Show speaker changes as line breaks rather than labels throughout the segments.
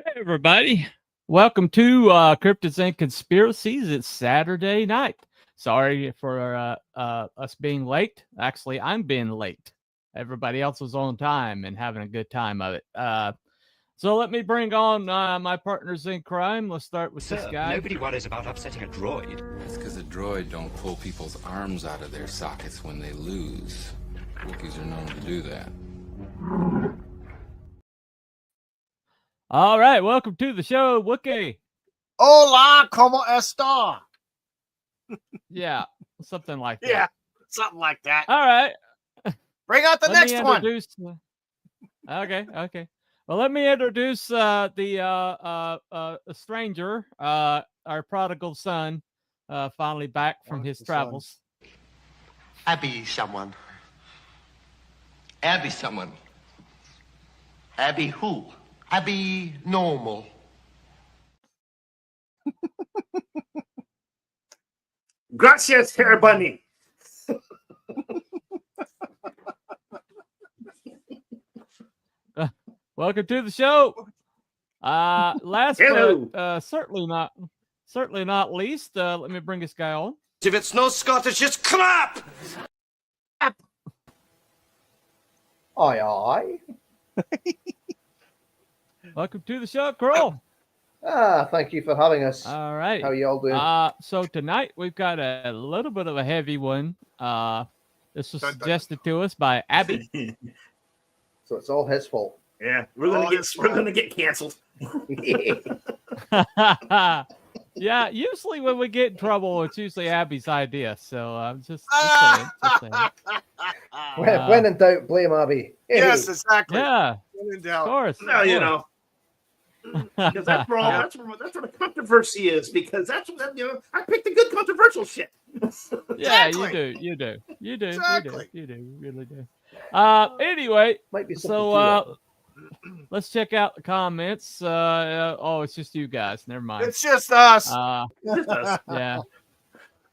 Hey, everybody. Welcome to Cryptids and Conspiracies. It's Saturday night. Sorry for us being late. Actually, I'm being late. Everybody else was on time and having a good time of it. So let me bring on my partners in crime. Let's start with this guy.
Nobody worries about upsetting a droid.
That's because a droid don't pull people's arms out of their sockets when they lose. Wookiees are known to do that.
All right, welcome to the show, Wookie.
Hola, ¿cómo está?
Yeah, something like that.
Yeah, something like that.
All right.
Bring out the
Let me
next one.
introduce. Okay. Well, let me introduce the stranger, our prodigal son, finally back from his travels.
Abby someone. Abby someone. Abby who? Abby normal.
Gracias, hair bunny.
Welcome to the show. Last
Hello.
but certainly not least, let me bring this guy on.
If it's no Scottish, it's clap!
Aye.
Welcome to the show, Kroll.
Thank you for having us.
All right.
How y'all doing?
So tonight we've got a little bit of a heavy one. This was suggested to us by Abby.
So it's all his fault.
Yeah, we're gonna get canceled.
Yeah, usually when we get in trouble, it's usually Abby's idea. So I'm just saying.
When in doubt, blame Abby.
Yes, exactly.
Yeah,
When in
of
doubt.
course.
Well, you know, because that's where the controversy is. Because that's what I picked the good controversial shit.
Yeah,
Exactly.
you do.
Exactly.
You really do. Anyway,
Might be something
so let's check out the comments. It's just you guys. Never mind.
It's just us.
Yeah.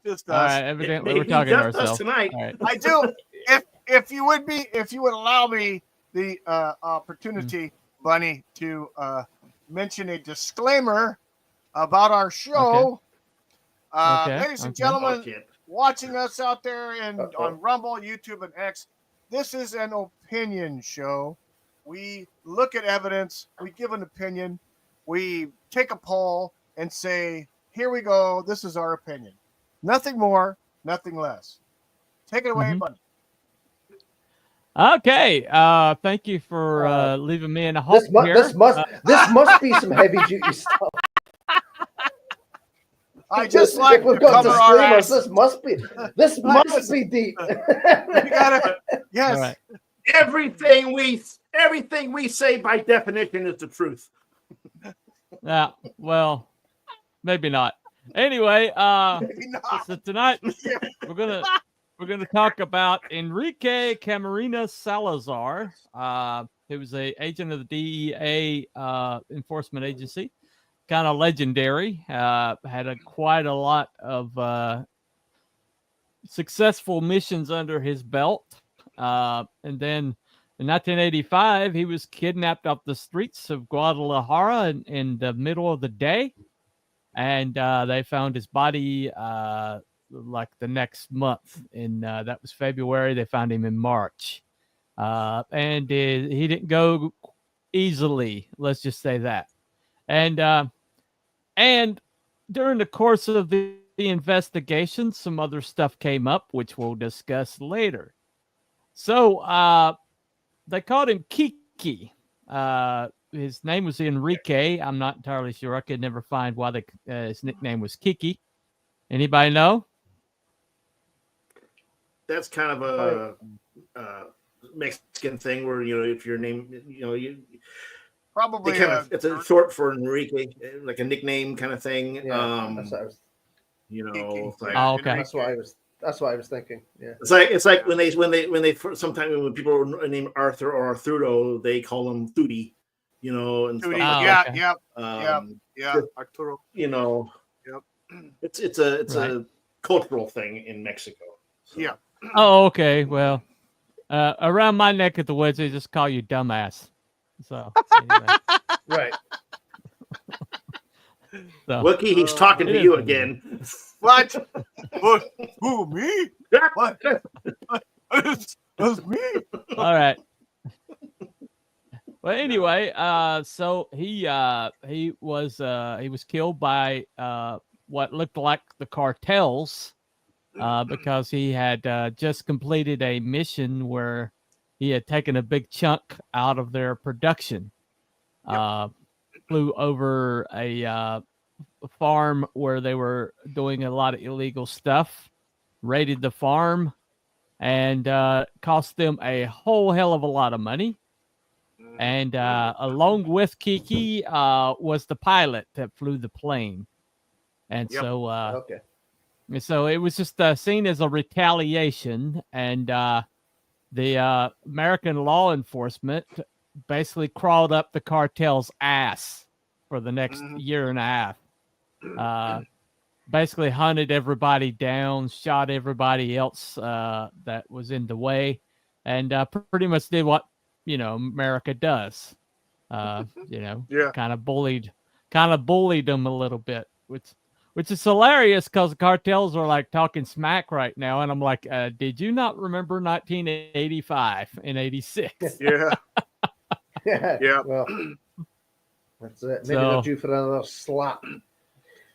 Just us.
All right. Evidently, we're talking to
Just us
ourselves.
tonight.
All right.
I do. If you would allow me the opportunity, Bunny, to mention a disclaimer about our show.
Okay.
Ladies and gentlemen, watching us out there on Rumble, YouTube, and X, this is an opinion show. We look at evidence, we give an opinion, we take a poll and say, here we go, this is our opinion. Nothing more, nothing less. Take it away, Bunny.
Okay. Thank you for leaving me in a hole here.
This must be some heavy duty stuff.
I just like
if we've
to
got
cover our ass.
disclaimers. This must be deep.
You gotta, yes.
All right.
Everything we say by definition is the truth.
Yeah. Well, maybe not. Anyway,
Maybe not.
so tonight we're gonna talk about Enrique Camarena Salazar. He was an agent of the DEA enforcement agency, kind of legendary. Had quite a lot of successful missions under his belt. And then in 1985, he was kidnapped off the streets of Guadalajara in the middle of the day. And they found his body like the next month. And that was February. They found him in March. And he didn't go easily. Let's just say that. And during the course of the investigation, some other stuff came up, which we'll discuss later. So they called him Kiki. His name was Enrique. I'm not entirely sure. I could never find why his nickname was Kiki. Anybody know?
That's kind of a Mexican thing where, if your name,
Probably
it's a short for Enrique, like a nickname kind of thing.
Yeah, that's what I was,
It's like,
Oh, okay.
that's what I was thinking. Yeah.
It's like when they sometimes when people are named Arthur or Arturo, they call them Thudi, and stuff
Tootie.
like
Yeah,
that.
yeah. Arturo. Yep.
It's a
Right.
cultural thing in Mexico. So.
Yeah.
Oh, okay. Well, around my neck of the woods, they just call you dumbass. So, anyway.
Right.
So,
Wookie, he's talking
it
to
is
you
what it
again.
What? Who, me? What? That's me.
all right. Well, anyway, so he was killed by what looked like the cartels because he had just completed a mission where he had taken a big chunk out of their production. Flew over a farm where they were doing a lot of illegal stuff, raided the farm, and cost them a whole hell of a lot of money. And along with Kiki was the pilot that flew the plane. And
Yep.
Okay.
so it was just seen as a retaliation. And the American law enforcement basically crawled up the cartel's ass for the next year and a half. Basically hunted everybody down, shot everybody else that was in the way, and pretty much did what America does.
Yeah.
Kind of bullied them a little bit, which is hilarious because the cartels are like talking smack right now, and I'm like, did you not remember 1985 and 86?
Yeah. Yeah.
Well, that's it. Maybe they're due for another slap.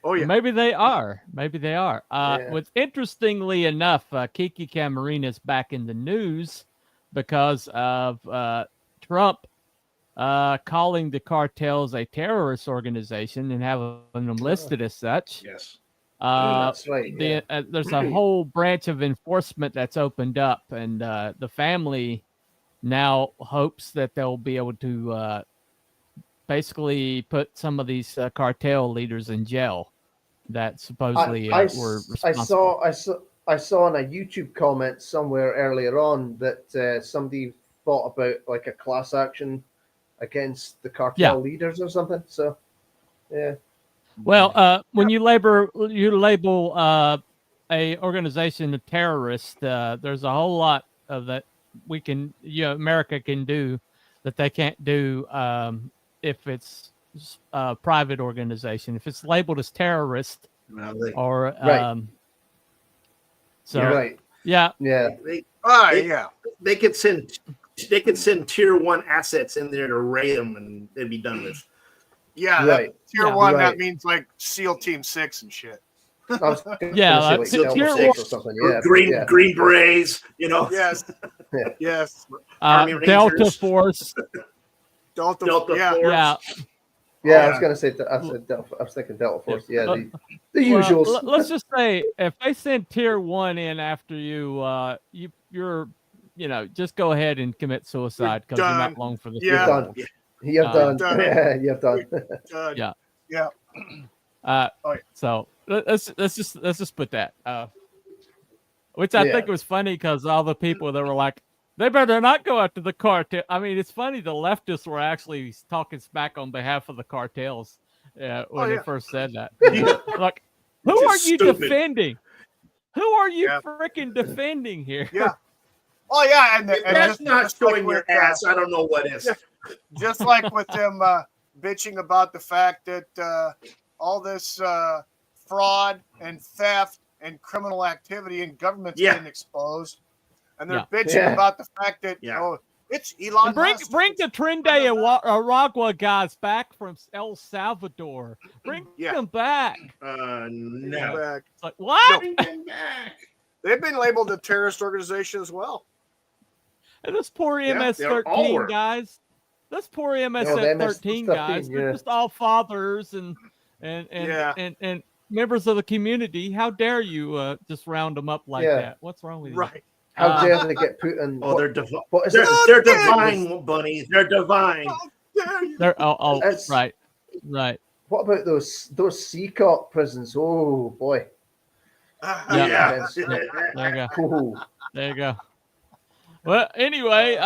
Oh yeah.
Maybe they are.
Yeah.
What's interestingly enough, Kiki Camarena is back in the news because of Trump calling the cartels a terrorist organization and having them listed as such.
Yes.
That's right. Yeah.
There's a whole branch of enforcement that's opened up, and the family now hopes that they'll be able to basically put some of these cartel leaders in jail that supposedly were responsible.
I saw in a YouTube comment somewhere earlier on that somebody thought about like a class action against the cartel leaders or something. So, yeah.
Well, when you label a organization a terrorist, there's a whole lot of that America can do that they can't do if it's a private organization. If it's labeled as terrorist or so
You're right.
Yeah.
They could send tier 1 assets in there to raid them and they'd be done with.
Yeah,
Right.
Tier 1, that means like SEAL Team 6 and shit.
Yeah,
like
tier
Delta 6 or something. Yeah,
Green Berets,
Yes. Yes.
Delta Force.
Delta
Force.
Yeah.
Yeah, I was gonna say that. I was thinking Delta Force. Yeah, the usuals.
Let's just say if they send tier 1 in after you, you're just go ahead and commit suicide because you're not long for the
You're done. You're done. You're done.
Yeah.
So let's just put that. Which I think was funny because all the people that were like, they better not go after the cartel. I mean, it's funny the leftists were actually talking smack on behalf of the cartels when they first said that. Like, who are you defending? Who are you freaking defending here?
Yeah. Oh yeah, and
that's not showing
like
your ass. I don't know what is.
Just like with them bitching about the fact that all this fraud and theft and criminal activity in government's getting exposed, and they're bitching about the fact that it's Elon Musk.
Bring the Trinidad and Aragua guys back from El Salvador. Bring them back.
No.
It's like, what?
No. Bring them back.
They've been labeled a terrorist organization as well.
And this poor MS-13 guys. This poor MS-13 guys. They're just all fathers and members of the community. How dare you just round them up like that? What's wrong with you?
Right.
How dare they get put in?
Oh, they're divine, bunnies. They're divine.
They're right.
What about those Seacop prisons? Oh boy.
There you go.
Cool.
There you go. Well, anyway,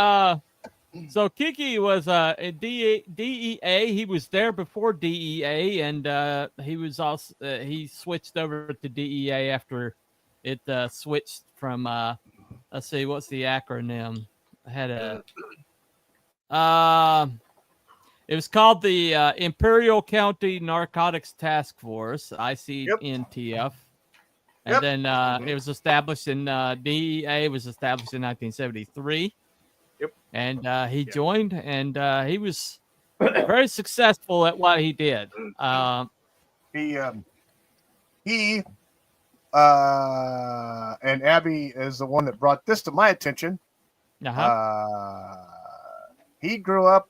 so Kiki was a DEA. He was there before DEA, and he was also he switched over to DEA after it switched from let's see, what's the acronym? I had It was called the Imperial County Narcotics Task Force, ICNTF. And then it was established in DEA was established in 1973.
Yep.
And he joined, and he was very successful at what he did.
He and Abby is the one that brought this to my attention. He grew up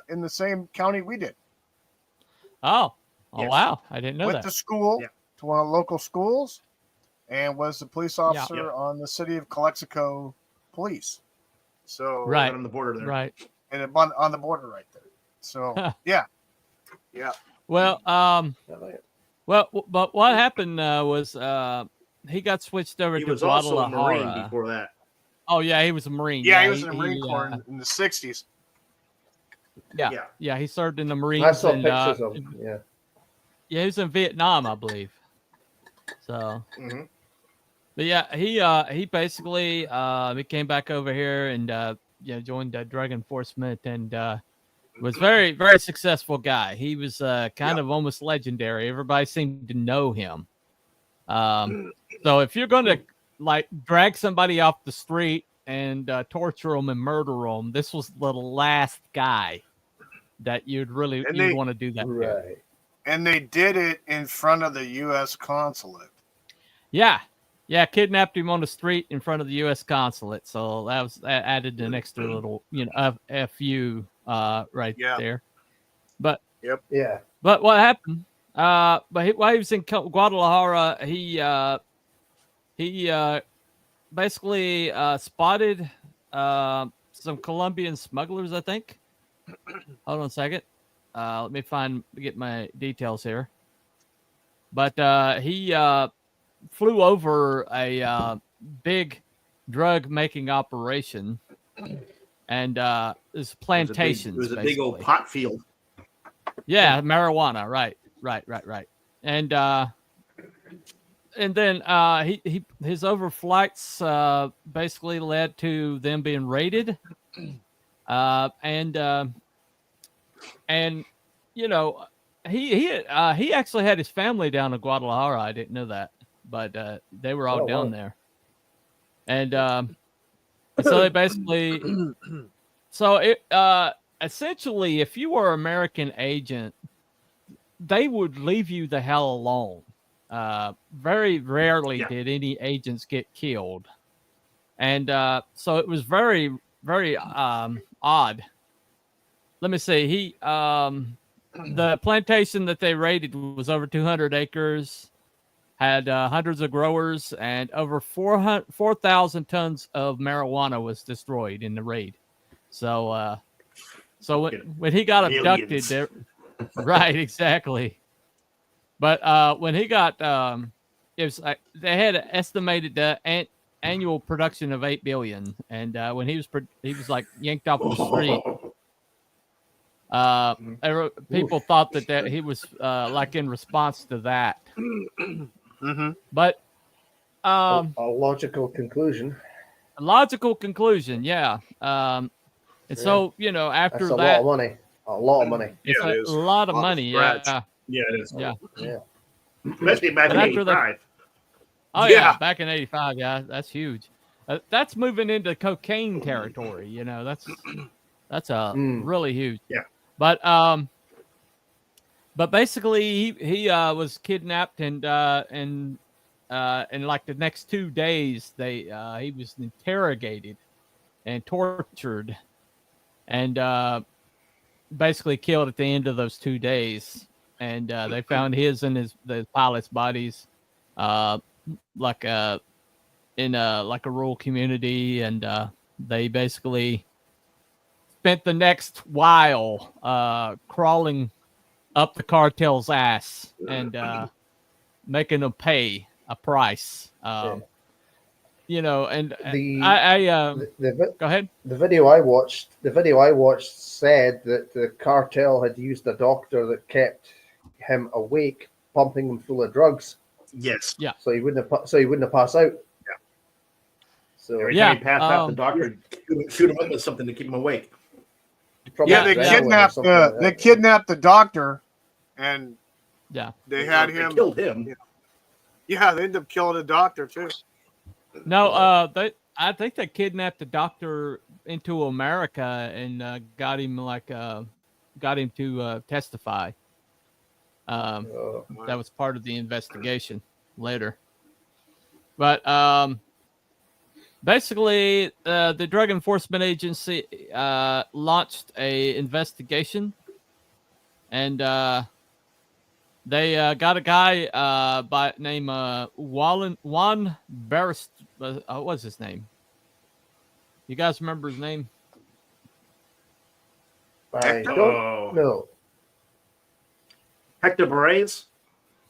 in the same county we did.
Oh,
Yes.
Wow! I didn't know
Went
that.
to school to one of the local schools, and was a police officer on the city of Calexico Police. So
Right
on the border there.
Right.
and on the border right there. So yeah.
Well, but what happened was he got switched over
He
to
was also a Marine
Guadalajara.
before that.
Oh yeah, he was a Marine.
Yeah, he was in the Marine Corps in the 60s.
Yeah, he served in the Marines.
I saw
and,
pictures of him. Yeah.
Yeah, he was in Vietnam, I believe. So, but yeah, he basically he came back over here and joined drug enforcement and was very, very successful guy. He was kind of almost legendary. Everybody seemed to know him. So if you're going to like drag somebody off the street and torture them and murder them, this was the last guy that you'd want to do that.
Right.
And they did it in front of the U.S. consulate.
Yeah, kidnapped him on the street in front of the U.S. consulate. So that added an extra little, FU right there. But But what happened? While he was in Guadalajara, he basically spotted some Colombian smugglers, I think. Hold on a second. Let me get my details here. But he flew over a big drug making operation, and it's plantations.
It was a big
basically.
old pot field.
Yeah, marijuana. Right. And then his overflights basically led to them being raided, and he actually had his family down in Guadalajara. I didn't know that, but they were all down there, and so they basically, essentially, if you were an American agent, they would leave you the hell alone. Very rarely did any agents get killed, and so it was very, very odd. Let me see. The plantation that they raided was over 200 acres, had hundreds of growers, and over 4,000 tons of marijuana was destroyed in the raid. So, when he got abducted, there, right, exactly. But when he got, it was they had estimated annual production of 8 billion, and when he was like yanked off the street. People thought that he was like in response to that. But
a logical conclusion.
A logical conclusion, yeah. And so after
that's
that,
a lot of money. A lot of money.
It's a lot of money. Yeah.
Yeah, it is.
Yeah.
Especially back in '85.
Oh yeah, back in '85. Yeah, that's huge. That's moving into cocaine territory. That's really huge.
Yeah.
But basically he was kidnapped and in like the next 2 days he was interrogated and tortured and basically killed at the end of those 2 days. And they found his and the pilot's bodies like in a rural community, and they basically spent the next while crawling up the cartel's ass and making them pay a price. And go ahead.
The video I watched said that the cartel had used a doctor that kept him awake, pumping him full of drugs.
Yes.
Yeah.
So he wouldn't have passed out.
Yeah.
So
every time he passed out, the doctor would shoot him up with something to keep him awake.
Probably
Yeah, they
adrenaline or
kidnapped
something like
they
that.
kidnapped the doctor, and
Yeah.
they had
They
him.
killed him.
Yeah, they ended up killing the doctor too.
No, I think they kidnapped the doctor into America and got him to testify.
Oh,
That was part of the investigation later. But basically, the Drug Enforcement Agency launched a investigation, and they got a guy by name Juan Barrist. What's his name? You guys remember his name?
I
Oh.
don't know.
Hector Berets.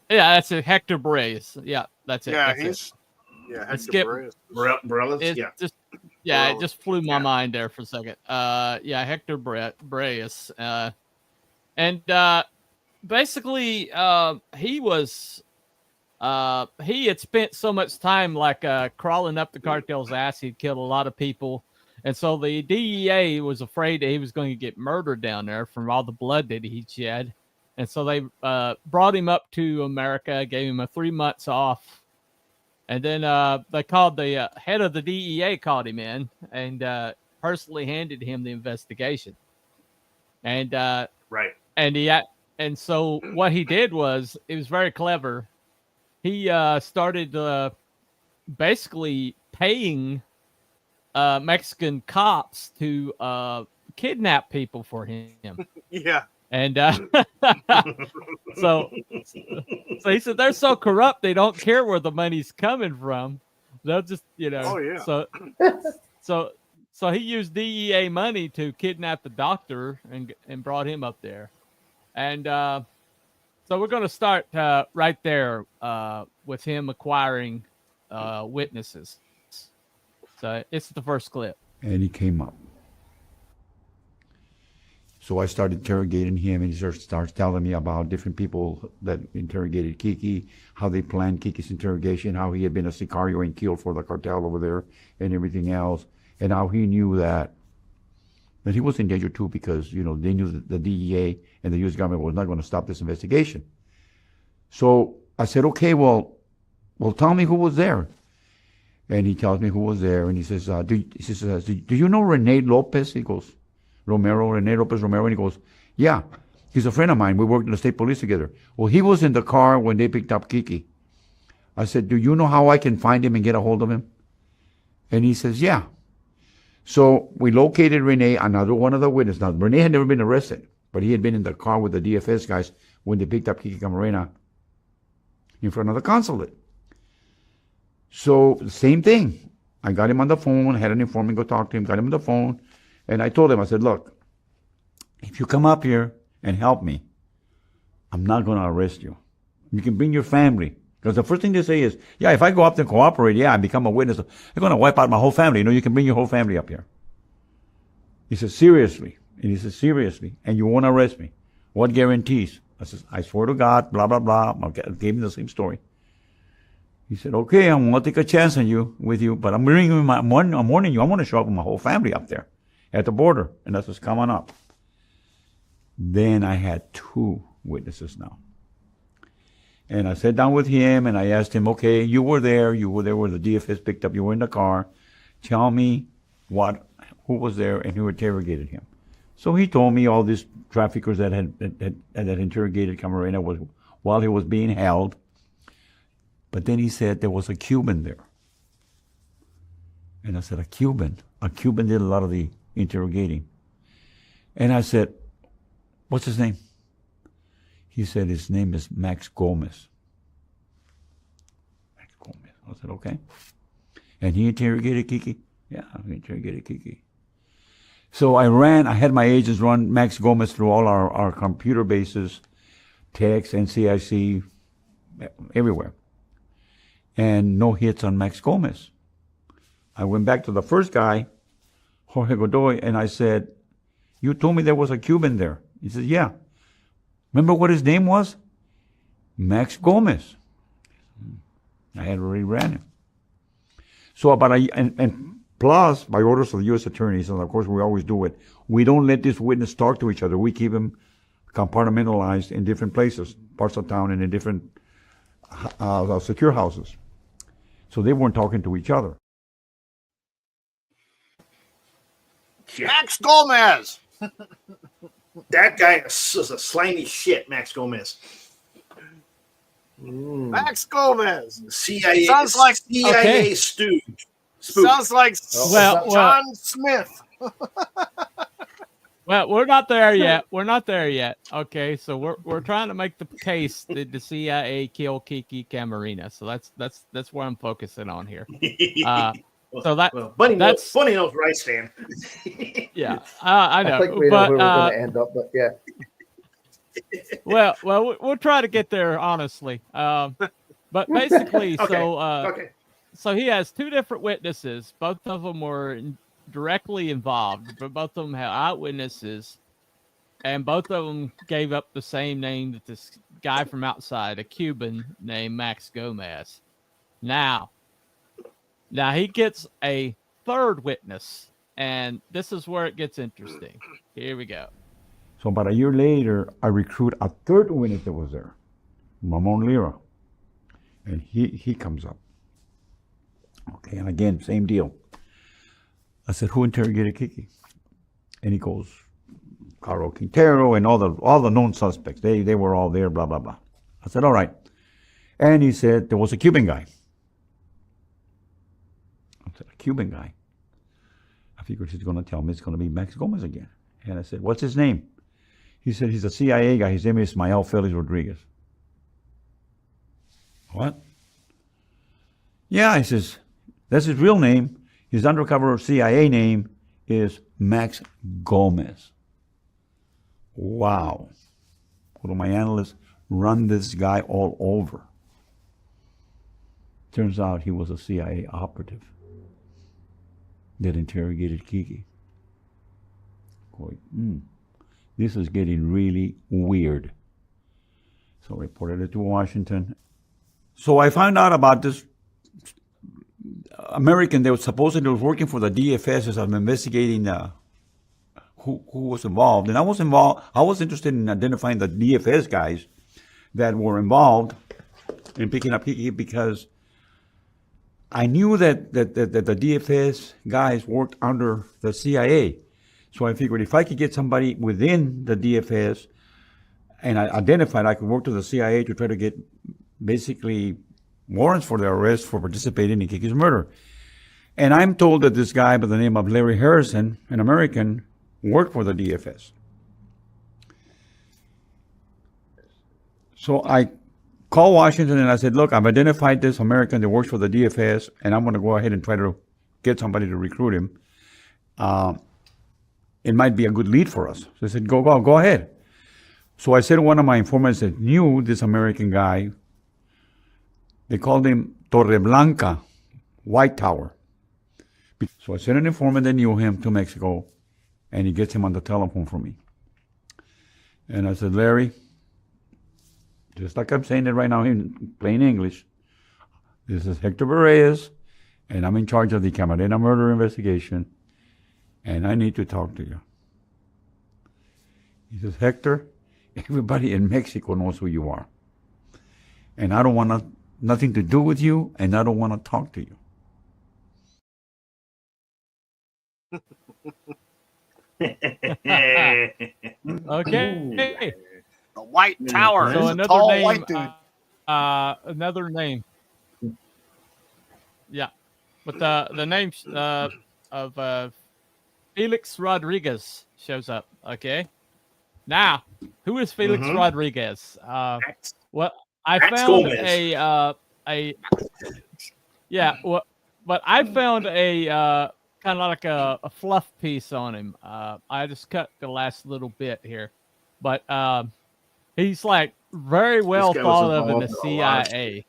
Yeah, that's it. Hector Braze. Yeah, that's it.
Yeah,
that's
he's
it.
Hector
Skip-
Perez.
Borellas.
It's
Yeah.
just it just flew my
Yeah.
mind there for a second. Yeah, Hector Braze. And basically, he had spent so much time crawling up the cartel's ass. He'd killed a lot of people. And so the DEA was afraid that he was going to get murdered down there from all the blood that he'd shed. And so they brought him up to America, gave him 3 months off. And then they called the head of the DEA, called him in and personally handed him the investigation. And
Right.
and so what he did was, it was very clever. He started basically paying Mexican cops to kidnap people for him.
Yeah.
And so he said they're so corrupt they don't care where the money's coming from. They'll just,
Oh, yeah.
So he used DEA money to kidnap the doctor and brought him up there. And so we're going to start right there with him acquiring witnesses. So it's the first clip.
And he came up. So I started interrogating him, and he starts telling me about different people that interrogated Kiki, how they planned Kiki's interrogation, how he had been a sicario and killed for the cartel over there, and everything else, and how he knew that he was in danger too, because they knew that the DEA and the U.S. government was not going to stop this investigation. So I said, okay, well, tell me who was there. And he tells me who was there, and he says, do you know Rene Lopez? He goes, Rene Lopez Romero, and he goes, yeah, he's a friend of mine. We worked in the state police together. Well, he was in the car when they picked up Kiki. I said, do you know how I can find him and get a hold of him? And he says, yeah. So we located Rene, another one of the witnesses. Now, Rene had never been arrested, but he had been in the car with the DFS guys when they picked up Kiki Camarena in front of the consulate. So, same thing. I got him on the phone, had an informant go talk to him, got him on the phone, and I told him, I said, look, if you come up here and help me, I'm not going to arrest you. You can bring your family. Because the first thing they say is, yeah, if I go up there and cooperate, yeah, and become a witness, they're going to wipe out my whole family. You can bring your whole family up here. He said, seriously? And he said, seriously? And you won't arrest me? What guarantees? I said, I swear to God, blah, blah, blah. I gave him the same story. He said, okay, I'm going to take a chance on you, with you, but I'm warning you, I'm going to show up with my whole family up there at the border. And that's what's coming up. Then I had 2 witnesses now. And I sat down with him and I asked him, okay, you were there where the DFS picked up, you were in the car. Tell me who was there and who interrogated him. So he told me all these traffickers that had interrogated Camarena while he was being held. But then he said there was a Cuban there. And I said, a Cuban? A Cuban did a lot of the interrogating. And I said, what's his name? He said his name is Max Gomez. Max Gomez. I said, okay. And he interrogated Kiki? Yeah, he interrogated Kiki. So I had my agents run Max Gomez through all our computer bases, text, NCIC, everywhere. And no hits on Max Gomez. I went back to the first guy, Jorge Godoy, and I said, you told me there was a Cuban there. He said, yeah. Remember what his name was? Max Gomez. I had already ran him. So Plus, by orders of the U.S. attorneys, and of course we always do it, we don't let this witness talk to each other. We keep them compartmentalized in different places, parts of town, and in different secure houses. So they weren't talking to each other.
Max Gomez.
That guy is a slimy shit, Max Gomez.
Max Gomez.
CIA
Sounds like
CIA stooge. Spook.
Sounds like John Smith.
Well, we're not there yet. We're not there yet. Okay, so we're trying to make the case that the CIA killed Kiki Camarena. So that's where I'm focusing on here. So
Bunny knows where I stand.
Yeah, I know.
I think we know where we're going to end up, but yeah.
Well, we'll try to get there honestly. But basically, so he has two different witnesses. Both of them were directly involved, but both of them had eyewitnesses, and both of them gave up the same name that this guy from outside, a Cuban named Max Gomez. Now he gets a third witness, and this is where it gets interesting. Here we go.
So about a year later, I recruit a third witness that was there, Ramon Lira, and he comes up. Okay, and again, same deal. I said, who interrogated Kiki? And he goes, Caro Quintero and all the known suspects. They were all there, blah, blah, blah. I said, all right. And he said, there was a Cuban guy. I said, a Cuban guy? I figured he's going to tell me it's going to be Max Gomez again. And I said, what's his name? He said, he's a CIA guy. His name is Ismael Felix Rodriguez. What? Yeah, he says, that's his real name. His undercover CIA name is Max Gomez. Wow. One of my analysts run this guy all over. Turns out he was a CIA operative that interrogated Kiki. Going, this is getting really weird. So I reported it to Washington. So I found out about this American that was supposedly working for the DFS as I'm investigating who was involved. And I was interested in identifying the DFS guys that were involved in picking up Kiki because I knew that the DFS guys worked under the CIA. So I figured if I could get somebody within the DFS and I identified, I could work to the CIA to try to get basically warrants for their arrest for participating in Kiki's murder. And I'm told that this guy by the name of Larry Harrison, an American, worked for the DFS. So I called Washington and I said, look, I've identified this American that works for the DFS, and I'm going to go ahead and try to get somebody to recruit him. It might be a good lead for us. So they said, go ahead. So I said to one of my informants that knew this American guy, they called him Torreblanca, White Tower. So I sent an informant that knew him to Mexico, and he gets him on the telephone for me. And I said, Larry, just like I'm saying it right now in plain English, this is Hector Berreyes, and I'm in charge of the Camarena murder investigation, and I need to talk to you. He says, Hector, everybody in Mexico knows who you are. And I don't want nothing to do with you, and I don't want to talk to you.
Okay.
The White Tower.
So
He's a
another
tall
name.
white dude.
Another name. Yeah, but the name of Felix Rodriguez shows up. Okay. Now, who is Felix Rodriguez? Well, I found but I found a kind of like a fluff piece on him. I just cut the last little bit here, but he's like very well thought of in the CIA.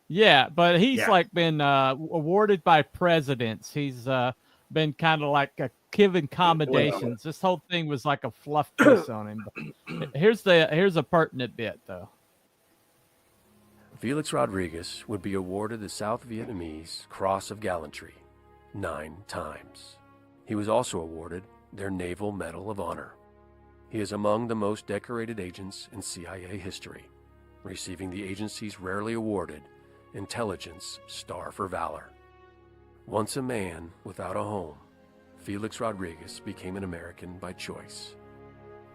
Yeah, but he's like been awarded by presidents. He's been kind of like given accommodations. This whole thing was like a fluff piece on him. But here's a pertinent bit though.
Felix Rodriguez would be awarded the South Vietnamese Cross of Gallantry, 9 times. He was also awarded their Naval Medal of Honor. He is among the most decorated agents in CIA history, receiving the agency's rarely awarded Intelligence Star for Valor. Once a man without a home, Felix Rodriguez became an American by choice.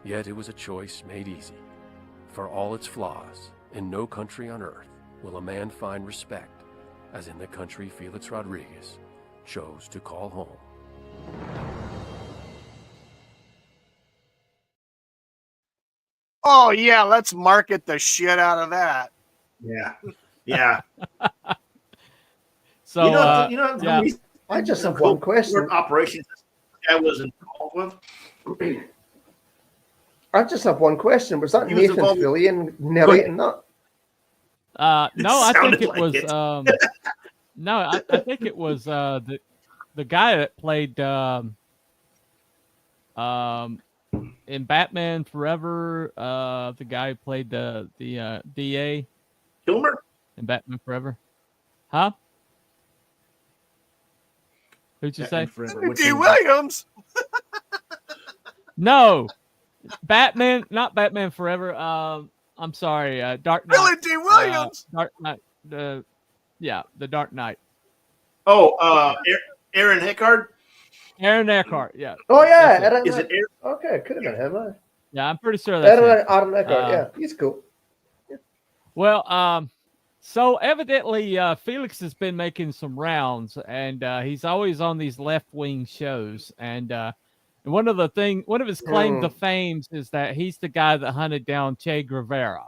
Yet it was a choice made easy. For all its flaws, in no country on earth will a man find respect as in the country Felix Rodriguez chose to call home.
Oh yeah, let's market the shit out of that.
Yeah, yeah.
So yeah.
I just have one question.
What operations this guy was involved with?
I just have one question. Was that
He was
Nathan
involved-
Fillion narrating that?
No, I think
sounded
it
like
was.
it.
No, I think it was the guy that played in Batman Forever. The guy who played the DA
Kilmer?
in Batman Forever. Huh? Who'd you say?
D. Williams.
No, Batman, not Batman Forever. I'm sorry, Dark Knight.
Billy D. Williams.
Dark Knight. Yeah, the Dark Knight.
Oh, Aaron Eckhart?
Aaron Eckhart. Yeah.
Oh yeah,
That's it.
Aaron,
Is it Aaron?
okay, it could have been him. Huh?
Yeah, I'm pretty sure that's it.
Aaron Eckhart, yeah, he's cool.
Well, so evidently Felix has been making some rounds, and he's always on these left-wing shows. And one of his claim to fame is that he's the guy that hunted down Che Guevara.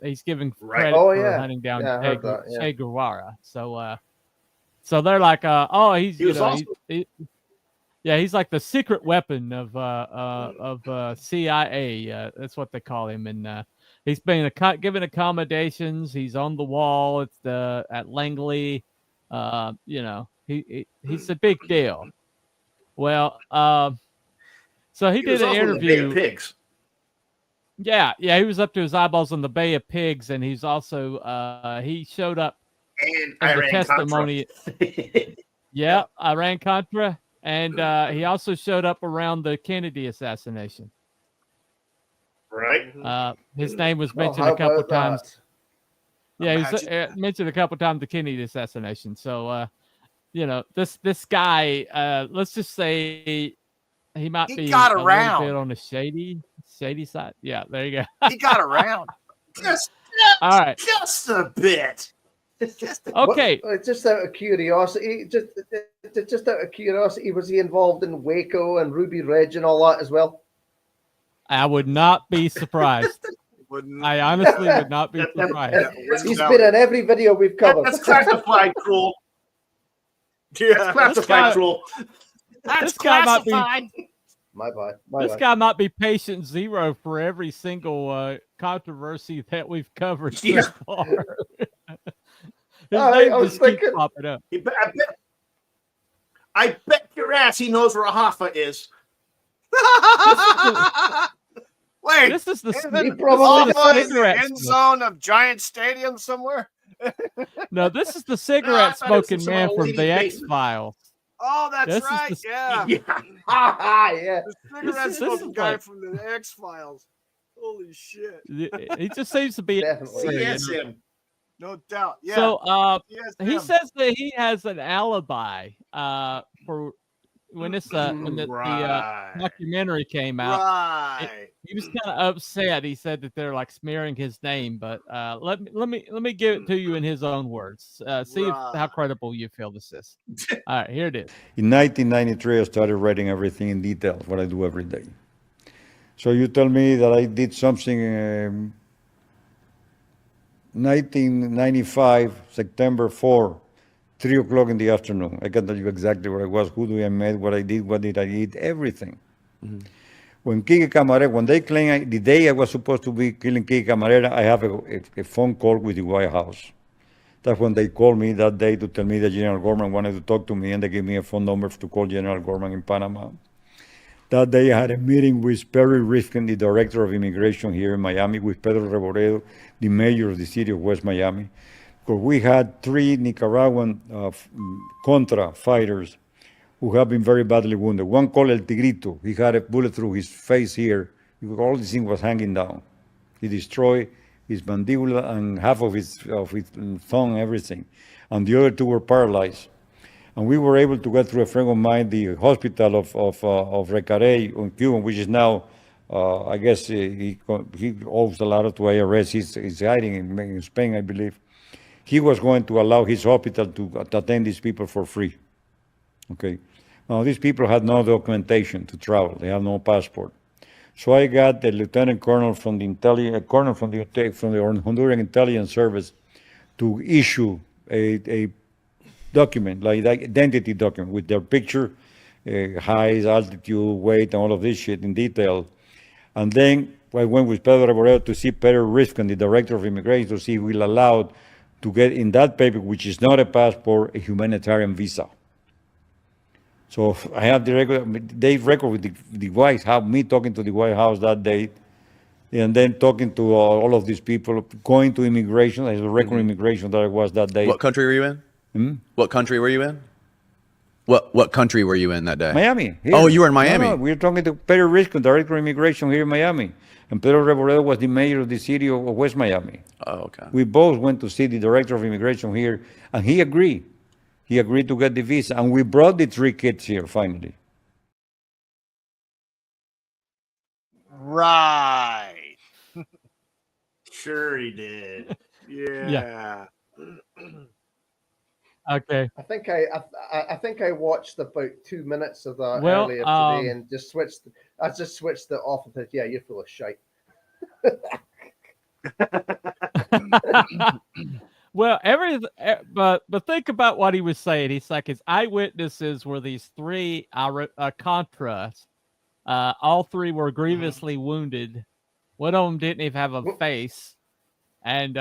He's given credit for hunting down Che Guevara. So they're like, oh, he's he's like the secret weapon of CIA. That's what they call him, and he's been given accommodations. He's on the wall at Langley. He's a big deal. Well, so he did an interview.
Bay of Pigs.
Yeah, he was up to his eyeballs in the Bay of Pigs, and he's also he showed up
And
in the
Iran
testimony. Yeah, Iran Contra, and he also showed up around the Kennedy assassination.
Right.
His name was mentioned a couple times. Yeah, he was mentioned a couple times the Kennedy assassination. So, this guy, let's just say he might be
got
a
around.
little bit on the shady side. Yeah, there you go.
He got around.
All right.
Just a bit.
Okay.
Just out of curiosity, was he involved in Waco and Ruby Ridge and all that as well?
I would not be surprised. I honestly would not be surprised.
He's been in every video we've covered.
That's classified, cruel.
Yeah,
that's classified, cruel.
That's
classified.
classified.
My bad.
This guy might be patient zero for every single controversy that we've covered so far.
I was thinking.
Popping up.
I bet your ass he knows where a Hoffa is.
Wait,
this is the
end zone of Giant Stadium somewhere.
No, this is the cigarette smoking man from the X-Files.
Oh, that's right. Yeah.
Yeah.
The cigarette smoking guy from the X-Files. Holy shit.
He just seems to be
CSM.
No doubt. Yeah.
So he says that he has an alibi for when this when the documentary came out.
Right.
He was kind of upset. He said that they're like smearing his name, but let me give it to you in his own words. See how credible you feel this is. All right, here it is.
In 1993, I started writing everything in detail, what I do every day. So you tell me that I did something 1995, September 4, 3 o'clock in the afternoon. I can tell you exactly where I was, who I met, what I did, what did I eat, everything. Mm-hmm. When Kiki Camarena, when they claim the day I was supposed to be killing Kiki Camarena, I have a phone call with the White House. That's when they called me that day to tell me that General Gorman wanted to talk to me, and they gave me a phone number to call General Gorman in Panama. That day I had a meeting with Perry Rifkin, the director of immigration here in Miami, with Pedro Reboredo, the mayor of the city of West Miami, because we had 3 Nicaraguan Contra fighters who have been very badly wounded. One called El Tigrito. He had a bullet through his face here. All this thing was hanging down. He destroyed his mandibula and half of his tongue, everything. And the other 2 were paralyzed. And we were able to get through a friend of mine, the hospital of Recarey on Cuba, which is now, I guess he owes a lot to IRS. He's hiding in Spain, I believe. He was going to allow his hospital to attend these people for free. Okay. Now, these people had no documentation to travel. They have no passport. So I got the lieutenant colonel from the Honduran intelligence service to issue a document, like identity document, with their picture, height, altitude, weight, and all of this shit in detail. And then I went with Pedro Revered to see Peter Rifkin, the director of immigration, to see if we're allowed to get in that paper, which is not a passport, a humanitarian visa. So I have the record, they record with the White House, me talking to the White House that day, and then talking to all of these people, going to immigration, as a record immigration that I was that day.
What country were you in? What country were you in? What country were you in that day?
Miami. Here.
Oh, you were in Miami.
No, we were talking to Peter Rifkin, director of immigration here in Miami. And Pedro Revered was the mayor of the city of West Miami.
Oh, okay.
We both went to see the director of immigration here, and he agreed. He agreed to get the visa, and we brought the 3 kids here finally.
Right.
Sure he did. Yeah.
Okay.
I think I watched about 2 minutes of that
Well,
earlier today and just switched. I just switched it off and said, "Yeah, you're full of shite."
Well, but think about what he was saying. He's like, his eyewitnesses were these 3 Contras. All 3 were grievously wounded. One of them didn't even have a face, and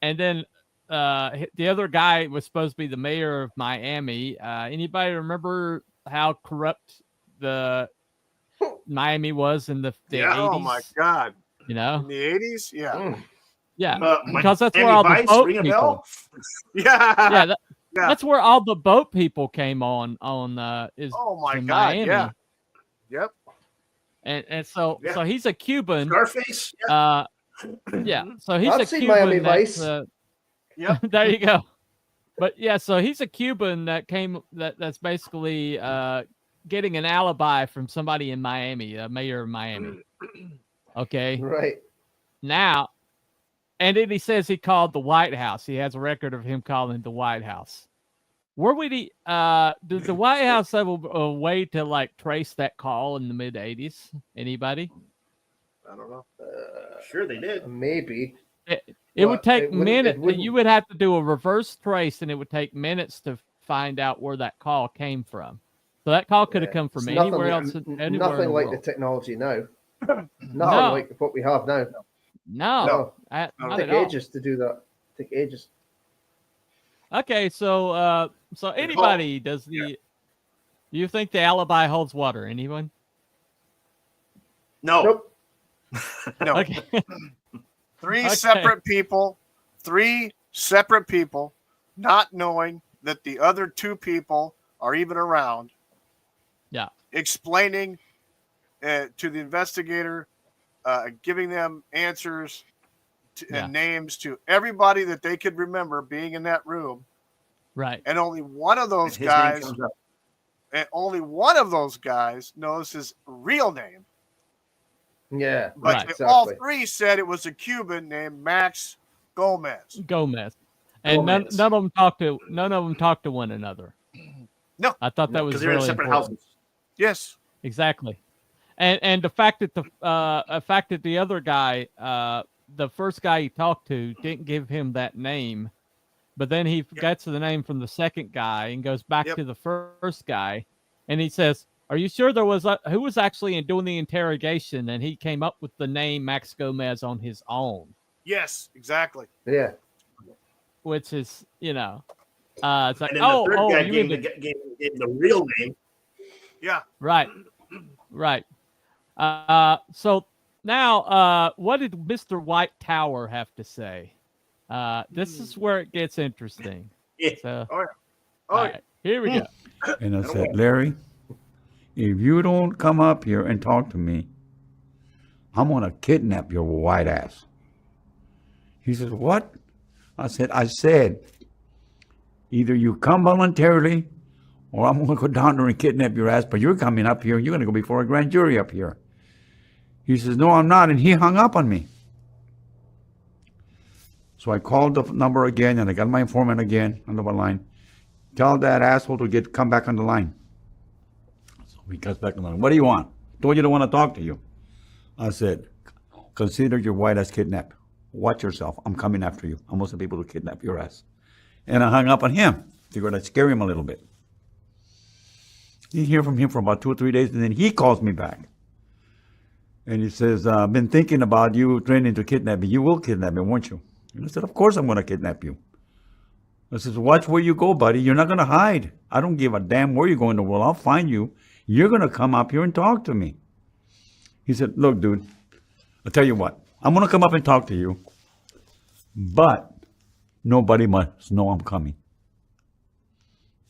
then the other guy was supposed to be the mayor of Miami. Anybody remember how corrupt the Miami was in the 80s?
Oh my God!
You know,
in the 80s, yeah.
Yeah, because that's where all the boat people.
Yeah,
that's where all the boat people came on. Is
oh my
in
God!
Miami.
Yeah. Yep.
And so he's a Cuban.
Scarface.
Yeah. So he's
I've
a
seen
Cuban.
Miami Vice.
Yep.
There you go. But yeah, so he's a Cuban that's basically getting an alibi from somebody in Miami, a mayor of Miami. Okay.
Right.
Now. And then he says he called the White House. He has a record of him calling the White House. Where would he? Did the White House have a way to like trace that call in the mid '80s? Anybody?
I don't know. Sure, they did.
Maybe.
It would take minutes.
wouldn't-
You would have to do a reverse trace, and it would take minutes to find out where that call came from. So that call could have come from anywhere else. Anywhere in
Nothing
the
like
world.
the technology now. Nothing
No.
like what we have now.
No,
It'd
not
take
at all.
ages to do that. Take ages.
Okay, so anybody does the? Do you think the alibi holds water? Anyone?
No.
Nope.
No.
Okay.
Three
Okay.
separate people, not knowing that the other 2 people are even around.
Yeah.
Explaining to the investigator, giving them answers and names to everybody that they could remember being in that room.
Right.
And only one of those
And his name
guys,
comes up.
and only one of those guys knows his real name.
Yeah.
But
Right.
they all
Exactly.
3 said it was a Cuban named Max Gomez.
And none
Gomez.
of them talked to one another.
No.
I thought that was
Because they're in
really
separate
important.
houses.
Yes.
Exactly. And the fact that the other guy, the first guy he talked to, didn't give him that name, but then he gets the name from the second guy and goes back to the first guy, and he says, "Are you sure there was who was actually doing the interrogation?" And he came up with the name Max Gomez on his own.
Yes, exactly.
Yeah.
Which is, it's like,
And then the third guy
you
gave
mean
gave the real name.
Yeah.
right. So now, what did Mr. White Tower have to say This is where it gets interesting.
Yeah.
So,
Oh yeah. Oh
all
yeah.
right, here we go.
And I said, Larry, if you don't come up here and talk to me, I'm going to kidnap your white ass. He says, what? I said, either you come voluntarily or I'm going to go down there and kidnap your ass, but you're coming up here and you're going to go before a grand jury up here. He says, no, I'm not. And he hung up on me. So I called the number again and I got my informant again on the line. Tell that asshole to come back on the line. So he comes back on the line. What do you want? Told you to want to talk to you. I said, consider your white ass kidnapped. Watch yourself. I'm coming after you. I'm going to be able to kidnap your ass. And I hung up on him. Figured I'd scare him a little bit. You hear from him for about 2 or 3 days, and then he calls me back. And he says, I've been thinking about you training to kidnap me. You will kidnap me, won't you? And I said, of course I'm going to kidnap you. I said, watch where you go, buddy. You're not going to hide. I don't give a damn where you go in the world. I'll find you. You're going to come up here and talk to me. He said, look, dude, I'll tell you what. I'm going to come up and talk to you, but nobody must know I'm coming.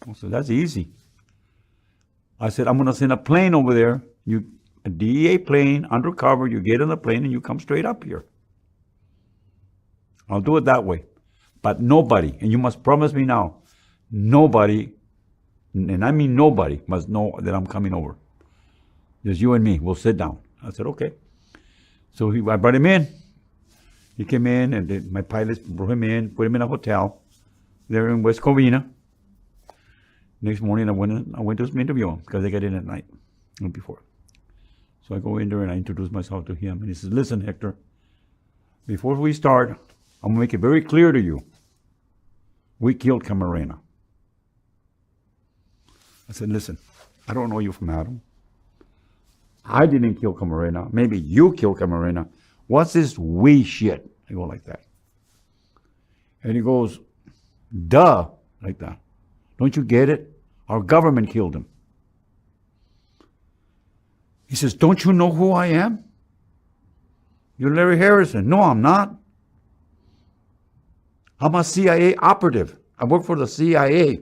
I said, that's easy. I said, I'm going to send a plane over there. A DEA plane, undercover. You get on the plane and you come straight up here. I'll do it that way. But nobody, and you must promise me now, nobody, and I mean nobody, must know that I'm coming over. Just you and me. We'll sit down. I said, okay. So I brought him in. He came in, and my pilots brought him in, put him in a hotel there in West Covina. Next morning, I went to interview him because they got in at night before. So I go in there and I introduce myself to him. And he says, listen, Hector, before we start, I'm going to make it very clear to you. We killed Camarena. I said, listen, I don't know you from Adam. I didn't kill Camarena. Maybe you killed Camarena. What's this we shit? I go like that. And he goes, duh, like that. Don't you get it? Our government killed him. He says, don't you know who I am? You're Larry Harrison. No, I'm not. I'm a CIA operative. I work for the CIA.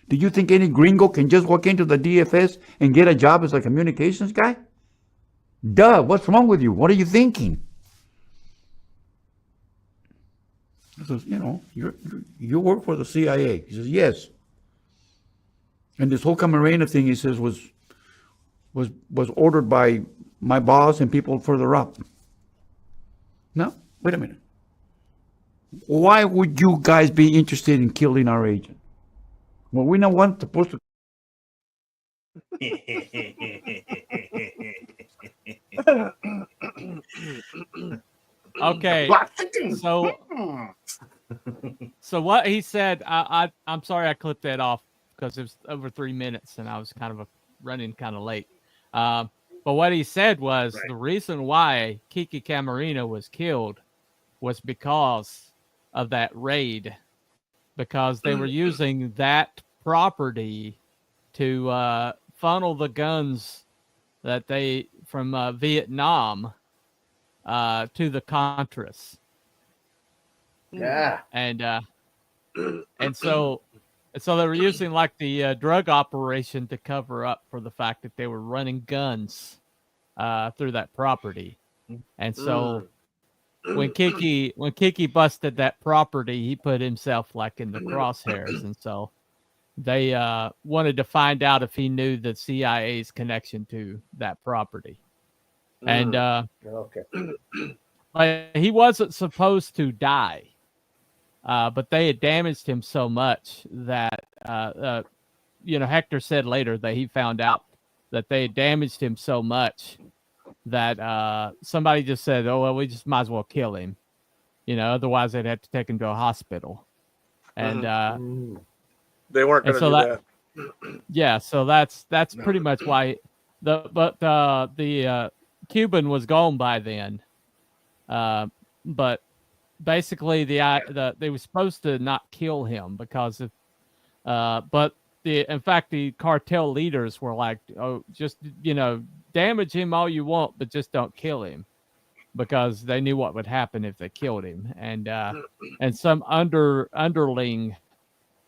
Do you think any gringo can just walk into the DFS and get a job as a communications guy? Duh, what's wrong with you? What are you thinking? I says, you work for the CIA. He says, yes. And this whole Camarena thing, he says, was ordered by my boss and people further up. No, wait a minute. Why would you guys be interested in killing our agent? Well, we're not one supposed to.
Okay, so what he said, I'm sorry I clipped that off because it was over 3 minutes and I was kind of running kind of late. But what he said was the reason why Kiki Camarena was killed was because of that raid, because they were using that property to funnel the guns that they from Vietnam to the Contras.
Yeah.
And so they were using like the drug operation to cover up for the fact that they were running guns through that property. And so when Kiki busted that property, he put himself like in the crosshairs. And so they wanted to find out if he knew the CIA's connection to that property. And he wasn't supposed to die. But they had damaged him so much that, Hector said later that he found out that they had damaged him so much that somebody just said, oh, well, we just might as well kill him. Otherwise they'd have to take him to a hospital. And
they weren't going to do that.
Yeah, so that's pretty much why the Cuban was gone by then. But basically they were supposed to not kill him because of in fact the cartel leaders were like, oh, just damage him all you want, but just don't kill him, because they knew what would happen if they killed him. And some underling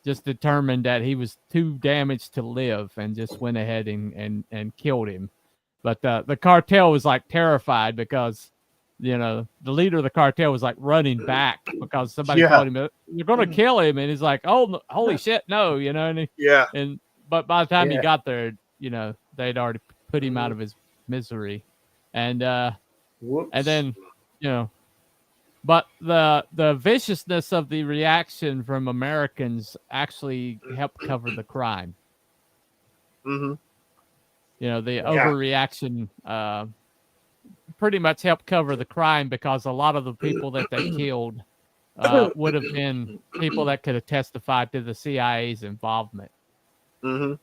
just determined that he was too damaged to live and just went ahead and killed him. But the cartel was like terrified because, the leader of the cartel was like running back because somebody told him, you're going to kill him. And he's like, oh, no, holy shit, no, but by the time he got there, they'd already put him out of his misery. And then, but the viciousness of the reaction from Americans actually helped cover the crime.
Mm-hmm.
The overreaction pretty much helped cover the crime because a lot of the people that they killed would have been people that could have testified to the CIA's involvement.
Mm-hmm.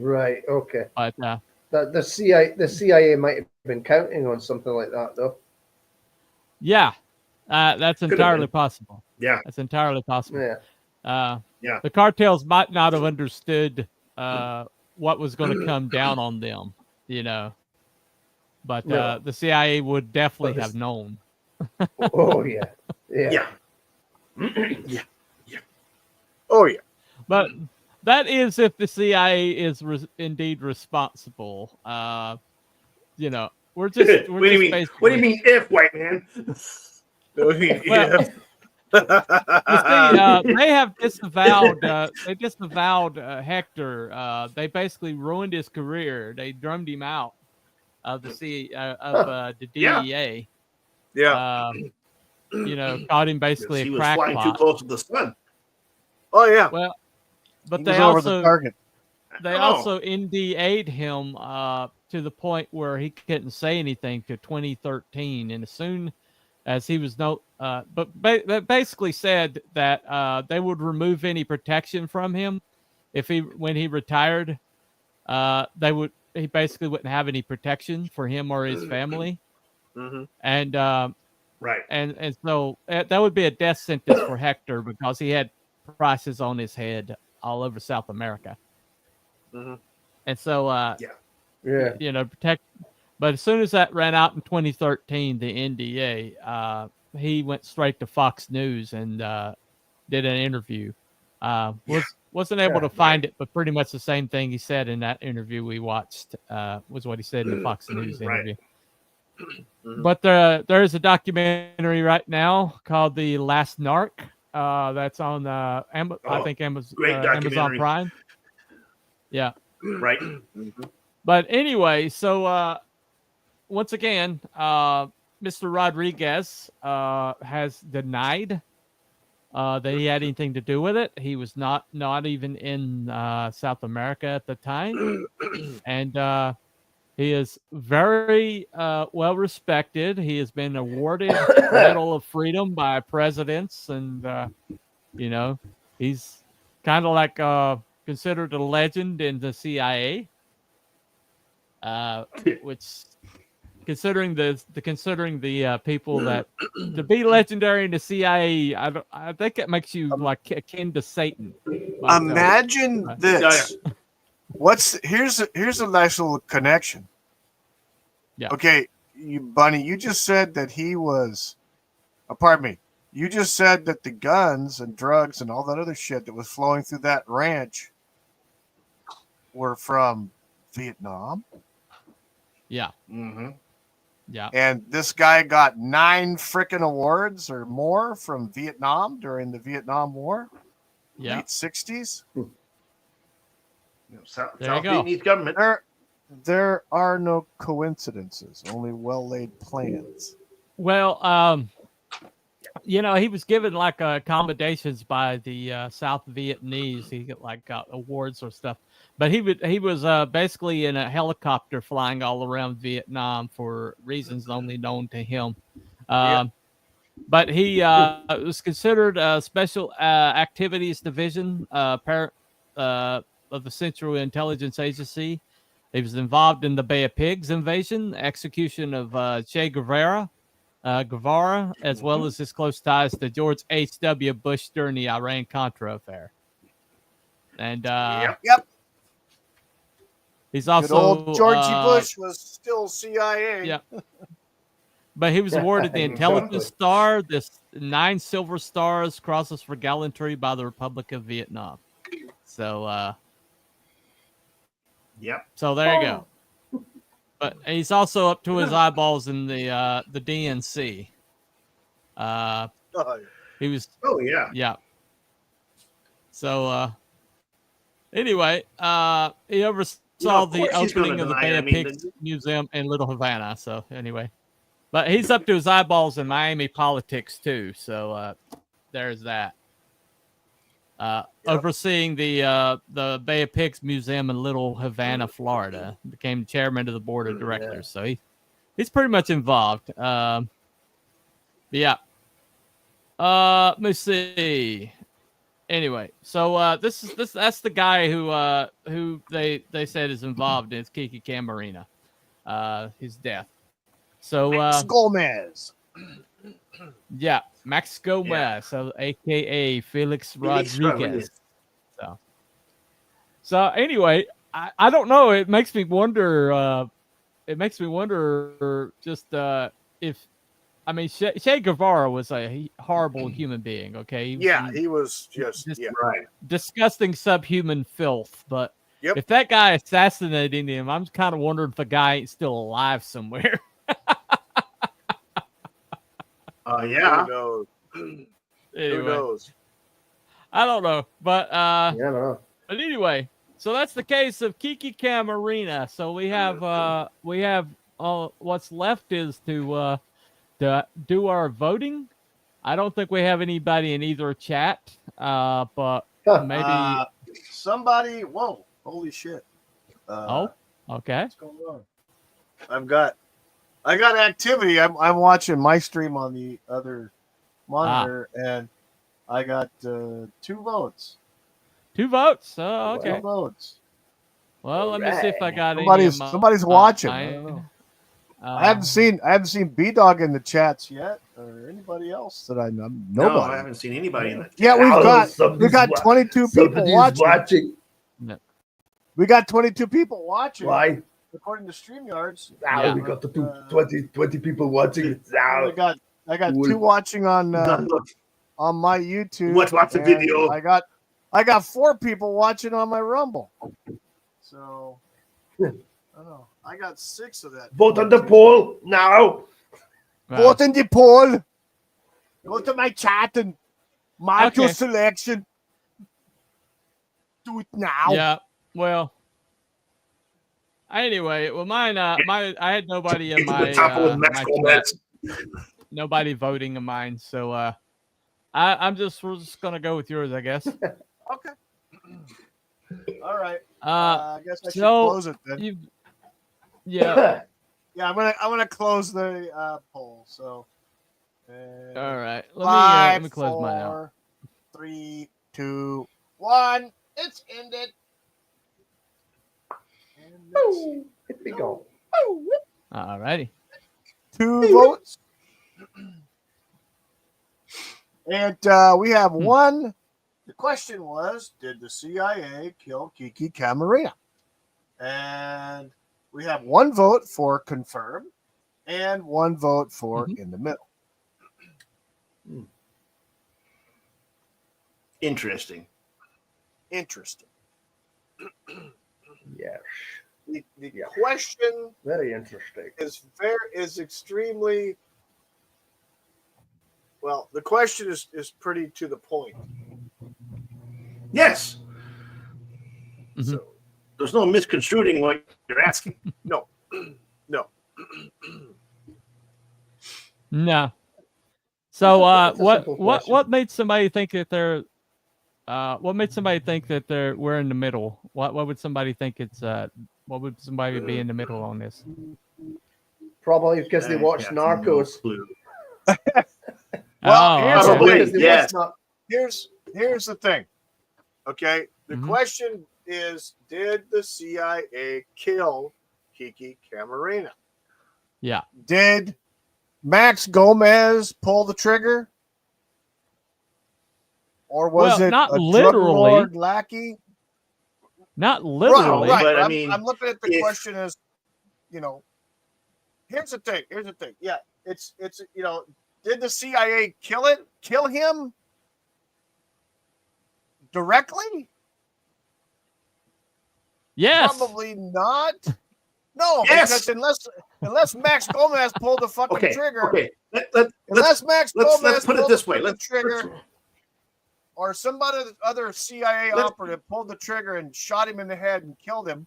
Right. Okay.
But
the CIA might have been counting on something like that, though.
Yeah, that's entirely possible.
Yeah,
that's entirely possible.
Yeah.
The cartels might not have understood what was going to come down on them, but the CIA would definitely have known.
Oh yeah. Yeah.
Oh yeah.
But that is if the CIA is indeed responsible. We're just.
What do you mean? What do you mean, if, white man?
They have disavowed. They disavowed Hector. They basically ruined his career. They drummed him out of the the DEA.
Yeah.
Caught him basically
he
a
was
crackpot.
flying too close to the sun.
Oh yeah.
Well, but
he
they
was over
also
the target.
They also NDA'd him to the point where he couldn't say anything to 2013, and as soon as he was basically said that they would remove any protection from him when he retired. He basically wouldn't have any protection for him or his family.
Mm-hmm.
And
right,
and so that would be a death sentence for Hector because he had prices on his head all over South America.
Mm-hmm.
And so protect. But as soon as that ran out in 2013, the NDA, he went straight to Fox News and did an interview. Wasn't able to find it, but pretty much the same thing he said in that interview we watched was what he said in the Fox News interview.
Mm-hmm.
But there is a documentary right now called The Last Narc. That's on I think Amazon Prime. Yeah.
Right.
Mm-hmm.
But anyway, so once again, Mr. Rodriguez has denied that he had anything to do with it. He was not even in South America at the time, and he is very well respected. He has been awarded Medal of Freedom by presidents, and he's kind of like considered a legend in the CIA. Which, considering the people that to be legendary in the CIA, I think it makes you like akin to Satan.
Imagine this. Here's a nice little connection.
Yeah.
Okay, Bunny, you just said that he was. Pardon me. You just said that the guns and drugs and all that other shit that was flowing through that ranch were from Vietnam.
Yeah.
Mm-hmm.
Yeah.
And this guy got 9 freaking awards or more from Vietnam during the Vietnam War.
Yeah.
Late 60s.
South
There you go.
Vietnamese government.
There are no coincidences, only well-laid plans.
Well, he was given like accommodations by the South Vietnamese. He got awards or stuff. But he was basically in a helicopter flying all around Vietnam for reasons only known to him. But he was considered a special activities division of the Central Intelligence Agency. He was involved in the Bay of Pigs invasion, execution of Che Guevara, as well as his close ties to George H.W. Bush during the Iran-Contra affair. And
Yep.
He's also
good old Georgie Bush was still CIA.
Yeah. But he was awarded the Intelligence
Exactly.
Star, this 9 Silver Stars, Crosses for Gallantry by the Republic of Vietnam. So,
Yep.
so there you go. But he's also up to his eyeballs in the DNC. He was.
Oh yeah.
Yeah. So anyway, he oversaw the opening of the Bay of Pigs Museum in Little Havana. So anyway, but he's up to his eyeballs in Miami politics too. So there's that. Overseeing the Bay of Pigs Museum in Little Havana, Florida, became chairman of the board of directors. So he's pretty much involved. Yeah. Let me see. Anyway, so that's the guy who they said is involved in Kiki Camarena, his death. So
Max Gomez.
Yeah, Max Gomez,
Yeah.
so AKA Felix Rodriguez. So anyway, I don't know. It makes me wonder. Just if. I mean, Che Guevara was a horrible human being, okay?
He was just
right.
Disgusting subhuman filth. But
Yep.
if that guy assassinating him, I'm kind of wondering if the guy ain't still alive somewhere.
Yeah.
Who knows?
Anyway,
Who knows?
I don't know. But
no.
But anyway, so that's the case of Kiki Camarena. So we have what's left is to do our voting. I don't think we have anybody in either chat, but maybe
somebody. Whoa! Holy shit!
Okay.
What's going on? I got activity. I'm watching my stream on the other monitor, and I got 2 votes.
2 votes. Oh, okay.
2 votes.
Well, let me see if I got
somebody's watching. I don't know. I haven't seen B Dog in the chats yet, or anybody else that I know. Nobody.
No, I haven't seen anybody in the chat.
Yeah, we've got 22 people watching.
No.
We got 22 people watching.
Why?
According to StreamYards.
Now we got 20 people watching.
I got 2 watching on my YouTube.
Watch the video.
I got 4 people watching on my Rumble. So I don't know. I got 6 of that.
Vote on the poll now.
Vote in the poll. Go to my chat and mark your selection. Do it now.
Yeah. Well. Anyway, mine. I had nobody in my chat. Nobody voting in mine, so we're just gonna go with yours, I guess.
Okay. All right. I guess I should close it then.
Yeah.
Yeah, I'm gonna close the poll. So.
All right. Let me close mine out.
5, 4, 3, 2, 1. It's ended.
Hit me go.
All righty.
2 votes. And we have 1. The question was, did the CIA kill Kiki Camarena? And we have 1 vote for confirm and 1 vote for in the middle.
Interesting.
Yes.
The question
very interesting
is extremely well. The question is pretty to the point.
Yes.
So
there's no misconstruing what you're asking.
No.
No. So what made somebody think that they're we're in the middle? What would somebody think it's what would somebody be in the middle on this?
Probably because they watch Narcos.
Here's the thing. Okay, the question is, did the CIA kill Kiki Camarena?
Yeah.
Did Max Gomez pull the trigger? Or was it
not
a
literally
drug lord lackey?
Not literally,
right.
But
I'm looking at the question as, here's the thing. Yeah, it's did the CIA kill him directly?
Yes.
Probably not. No,
Yes.
because unless Max Gomez pulled the fucking trigger.
Okay.
Unless Max Gomez
let's put it
pulled
this
the
way.
fucking trigger, or somebody other CIA operative pulled the trigger and shot him in the head and killed him,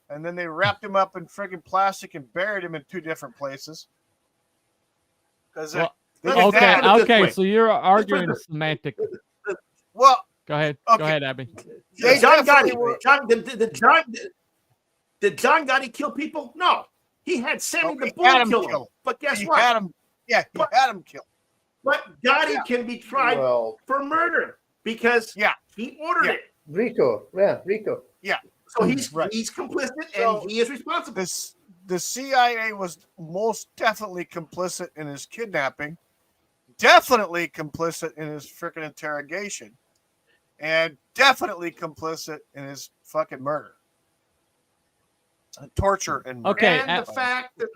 and then they wrapped him up in friggin' plastic and buried him in 2 different places. Because
okay, so you're arguing semantic.
Well,
go ahead, Abby.
Did John Gotti kill people? No, he had Sammy the Bull kill him. But guess what?
Had him killed.
But Gotti can be tried for murder because he ordered it.
Rico.
Yeah.
So he's complicit and he is responsible.
The CIA was most definitely complicit in his kidnapping, definitely complicit in his freaking interrogation, and definitely complicit in his fucking murder, torture, and murder.
Okay.
And the fact that,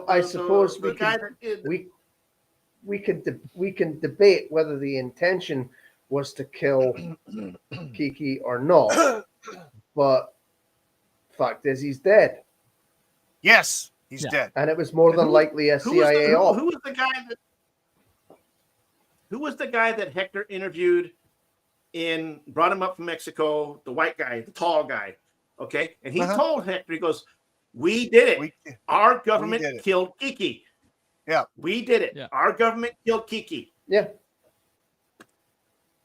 I suppose we can debate whether the intention was to kill Kiki or not, but fact is he's dead.
Yes, he's dead,
and it was more than likely a CIA op.
Who was the guy that Hector interviewed brought him up from Mexico? The white guy, the tall guy. Okay, and he told Hector, he goes, "We did it. Our government killed Kiki.
Yeah,
we did it.
Yeah.
Our government killed Kiki.
Yeah,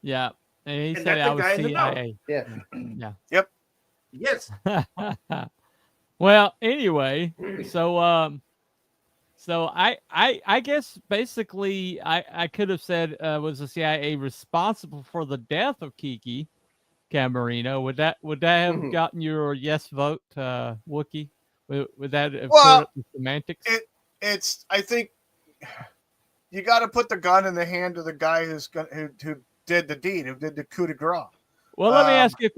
yeah." And he
And
said
that's
I
the
was
guy in the
CIA.
Yeah.
Yeah.
Yep.
Yes.
Well, anyway, so I guess basically I could have said was the CIA responsible for the death of Kiki Camarena? Would that have gotten your yes vote, Wookie? Would that have cleared up the semantics?
It's I think you got to put the gun in the hand of the guy who did the deed, who did the coup de grace.
Well, let me ask you a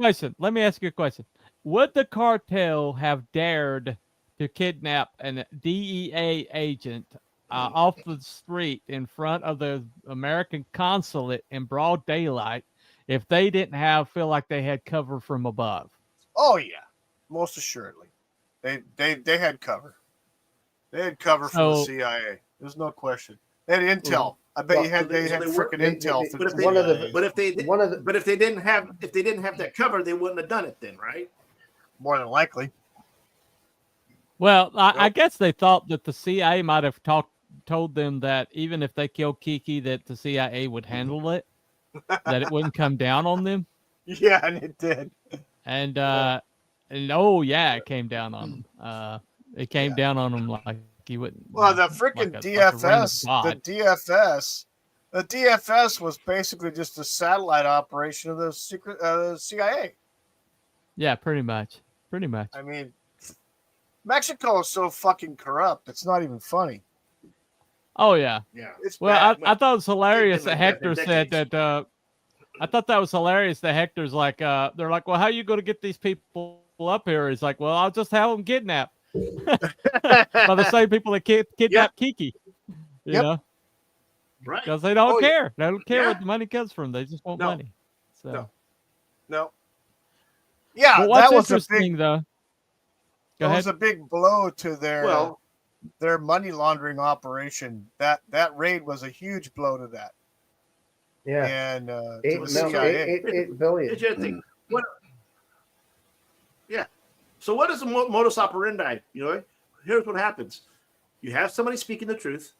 question. Would the cartel have dared to kidnap a DEA agent off the street in front of the American consulate in broad daylight if they didn't feel like they had cover from above?
Oh yeah, most assuredly, they had cover. They had cover from the CIA. There's no question. They had intel. I bet they had freaking intel.
But if they didn't have that cover, they wouldn't have done it then, right?
More than likely.
Well, I guess they thought that the CIA might have told them that even if they killed Kiki, that the CIA would handle it, that it wouldn't come down on them.
Yeah, and it did.
And it came down on them. It came down on them like he wouldn't.
Well, the freaking DFS, the DFS was basically just a satellite operation of the secret CIA.
Yeah, pretty much.
I mean, Mexico is so fucking corrupt. It's not even funny.
Oh yeah.
Yeah. It's
well,
bad.
I thought it was hilarious that Hector said that. I thought that was hilarious that Hector's like, they're like, well, how are you going to get these people up here? He's like, well, I'll just have them kidnapped by the same people that kidnapped Kiki. You know,
right?
Because they don't care. They don't care where the money comes from. They just want money. So.
No. Yeah,
but what's
that was
interesting though. Go ahead.
Was a big blow to their money laundering operation. That raid was a huge blow to that.
Yeah,
and
$8 billion.
Yeah. So what is the modus operandi? You know, here's what happens: you have somebody speaking the truth,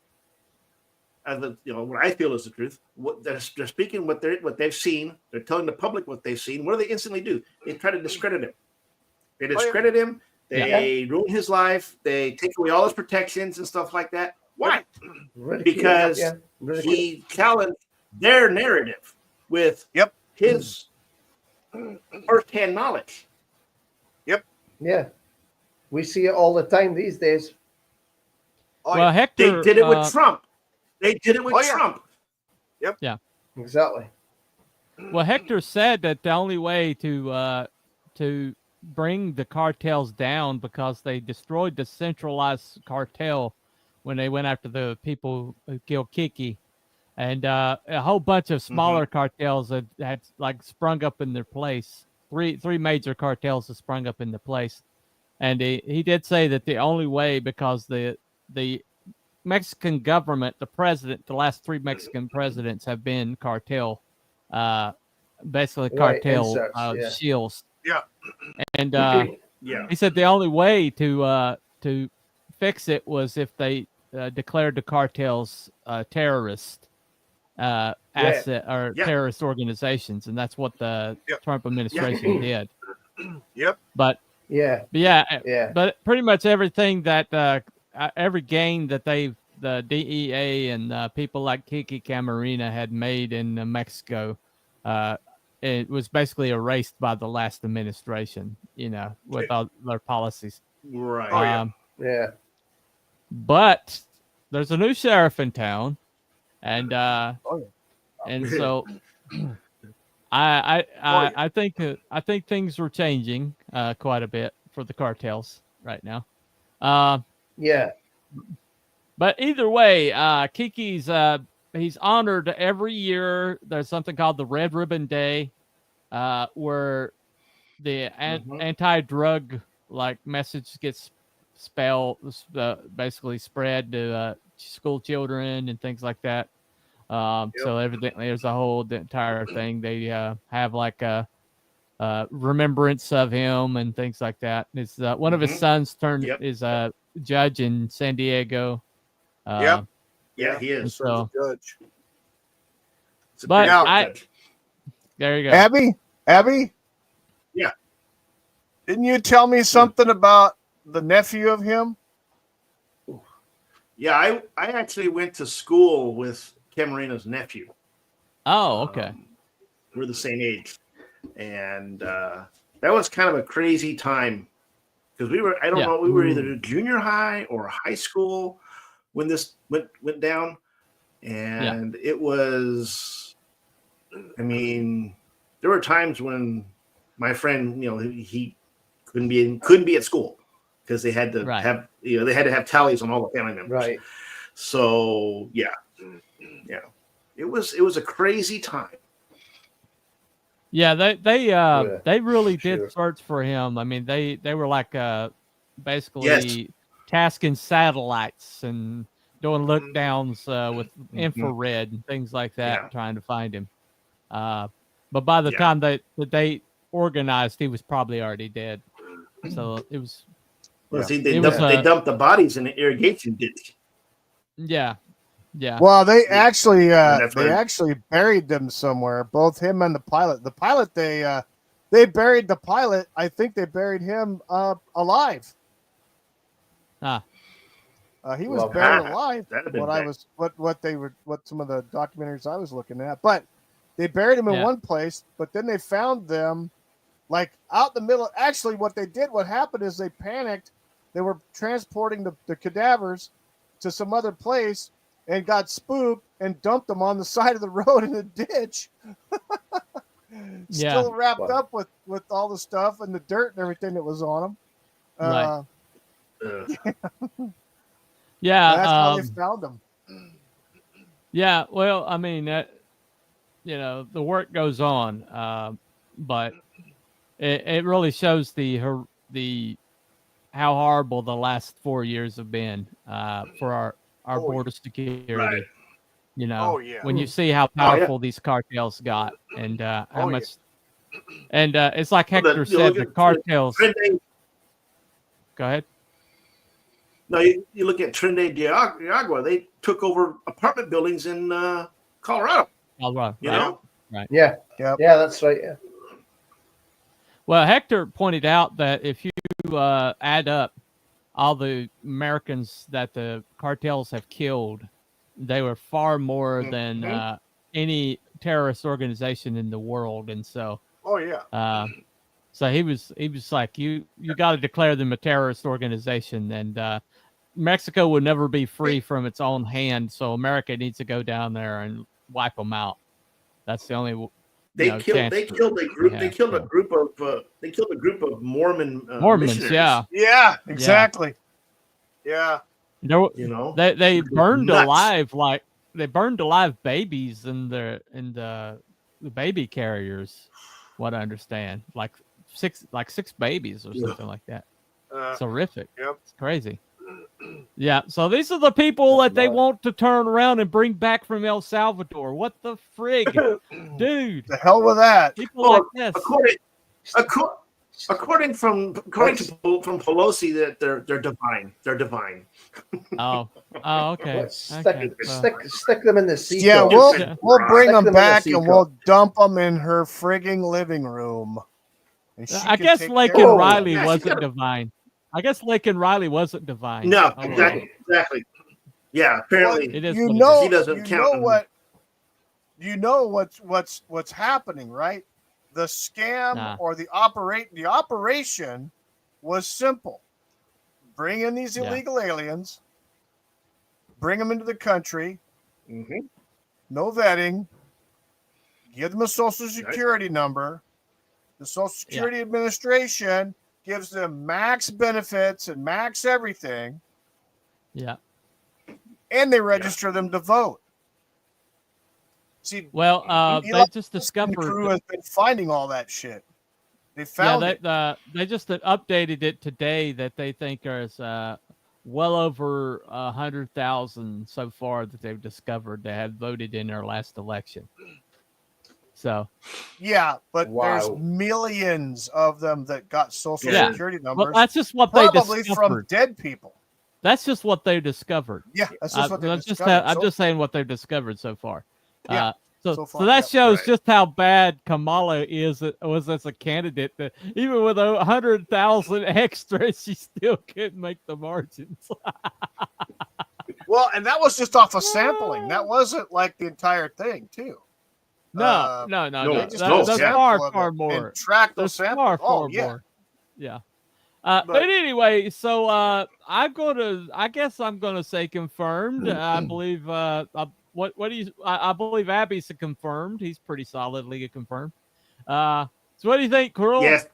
what I feel is the truth. What they're speaking, what they've seen. They're telling the public what they've seen. What do they instantly do? They try to discredit him. They discredit him. They ruin his life. They take away all his protections and stuff like that. Why? Because he challenged their narrative with his firsthand knowledge.
Yep.
Yeah. We see it all the time these days.
Well, Hector,
they did it with Trump. They did it with Trump.
Yep.
Yeah.
Exactly.
Well, Hector said that the only way to bring the cartels down, because they destroyed the centralized cartel when they went after the people who killed Kiki, and a whole bunch of smaller cartels had like sprung up in their place. Three major cartels have sprung up in the place, and he did say that the only way, because the Mexican government, the president, the last three Mexican presidents have been basically cartel shields.
Yeah.
And
Yeah.
he said the only way to fix it was if they declared the cartels terrorist asset or terrorist organizations, and that's what the Trump administration did.
Yep.
But
Yeah.
But pretty much everything that every gain that the DEA and people like Kiki Camarena had made in Mexico, it was basically erased by the last administration, with all their policies.
Right.
But there's a new sheriff in town, and so I think things were changing quite a bit for the cartels right now. But either way, Kiki's he's honored every year. There's something called the Red Ribbon Day, where the anti-drug message gets basically spread to school children and things like that. So everything, there's the entire thing. They have like a remembrance of him and things like that. It's one of his sons is a judge in San Diego.
Yeah, he is.
So,
judge.
But there you go.
Abby.
Yeah.
Didn't you tell me something about the nephew of him?
Yeah, I actually went to school with Camarena's nephew.
Oh, okay.
We're the same age. And that was kind of a crazy time because we were either junior high or high school when this went down. And it was, there were times when my friend, he couldn't be at school because they had to have tallies on all the family members.
Right.
So it was a crazy time.
Yeah, they really did search for him. They were like basically tasking satellites and doing look downs with infrared and things like that, trying to find him. But by the time that they organized, he was probably already dead. So it was.
Well, see, they dumped the bodies in the irrigation ditch.
Yeah.
Well, they actually buried them somewhere. Both him and the pilot. The pilot, they buried the pilot. I think they buried him alive. He was buried alive. What some of the documentaries I was looking at, but they buried him in one place. But then they found them out in the middle. Actually, what happened is they panicked. They were transporting the cadavers to some other place and got spooked and dumped them on the side of the road in a ditch. Still wrapped up with all the stuff and the dirt and everything that was on them. That's how they found them.
Yeah, well, the work goes on, but it really shows the how horrible the last 4 years have been for our border security.
Right.
When you see how powerful these cartels got and how much, and it's like Hector said, the cartels. Go ahead.
No, you look at Trinidad de Agua. They took over apartment buildings in Colorado.
Right.
Yeah, that's right. Yeah.
Well, Hector pointed out that if you add up all the Americans that the cartels have killed, they were far more than any terrorist organization in the world, and so. So he was like, you got to declare them a terrorist organization, and Mexico will never be free from its own hand. So America needs to go down there and wipe them out. That's the only. They killed
a group of Mormon
Mormons.
missionaries.
Yeah, exactly. Yeah.
You
You know,
they
It's
burned
nuts.
alive they burned alive babies in the baby carriers. What I understand, like six babies or something like that. It's horrific.
Yep.
It's crazy. Yeah. So these are the people that they want to turn around and bring back from El Salvador. What the frig, dude?
The hell with that.
People like this.
According from Pelosi, that they're divine. They're divine.
Oh, okay.
Stick them in the sea.
Yeah, we'll bring
Stick
them
in the
back
sea
and
cup.
we'll dump them in her frigging living room. And she
I
can
guess
take
Lakin
care of
Riley
them.
wasn't divine. I guess Lakin Riley wasn't divine.
No,
overall.
exactly. Yeah, apparently
It is
You
what it
know,
he doesn't
you
count.
know what's happening, right? The scam or the operation was simple. Bring in these illegal aliens, bring them into the country, no vetting, give them a social security number. The Social Security Administration gives them max benefits and max everything.
Yeah.
And they register them to vote. See,
well, they just discovered
the crew has been finding all that shit. They found it.
They just updated it today that they think there's well over 100,000 so far that they've discovered that had voted in their last election. So,
yeah, but there's millions of them that got social security numbers.
Well, that's just what they
probably
discovered.
from dead people.
That's just what they discovered.
Yeah, that's just what they
I'm
discovered.
I'm just saying what they've discovered so far.
Yeah,
so
far,
that shows
right.
just how bad Kamala was as a candidate. That even with 100,000 extra, she still couldn't make the margins.
Well, and that was just off of sampling. That wasn't like the entire thing, too.
No. That's far more.
And track those samples.
Far more. Yeah. But anyway, so I guess I'm gonna say confirmed. I believe what do you? I believe Abby's confirmed. He's pretty solidly confirmed. So what do you think, Cruel?
Yes.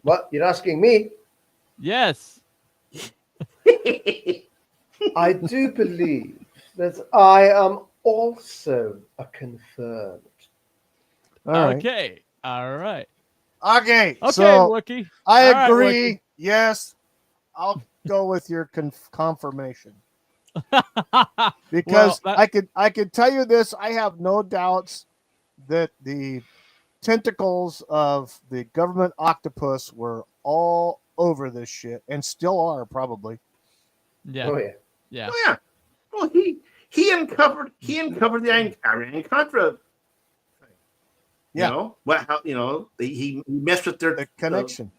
What, you're asking me?
Yes.
I do believe that I am also a confirmed.
Okay. All right.
Okay.
Okay,
So
Wookie.
I
All right,
agree.
Wookie.
Yes. I'll go with your confirmation. Because I could tell you this, I have no doubts that the tentacles of the government octopus were all over this shit and still are probably.
Yeah.
Oh yeah.
Yeah.
Oh, yeah. Well, he uncovered the Iran Contra.
Yeah.
You know he messed with their
connection,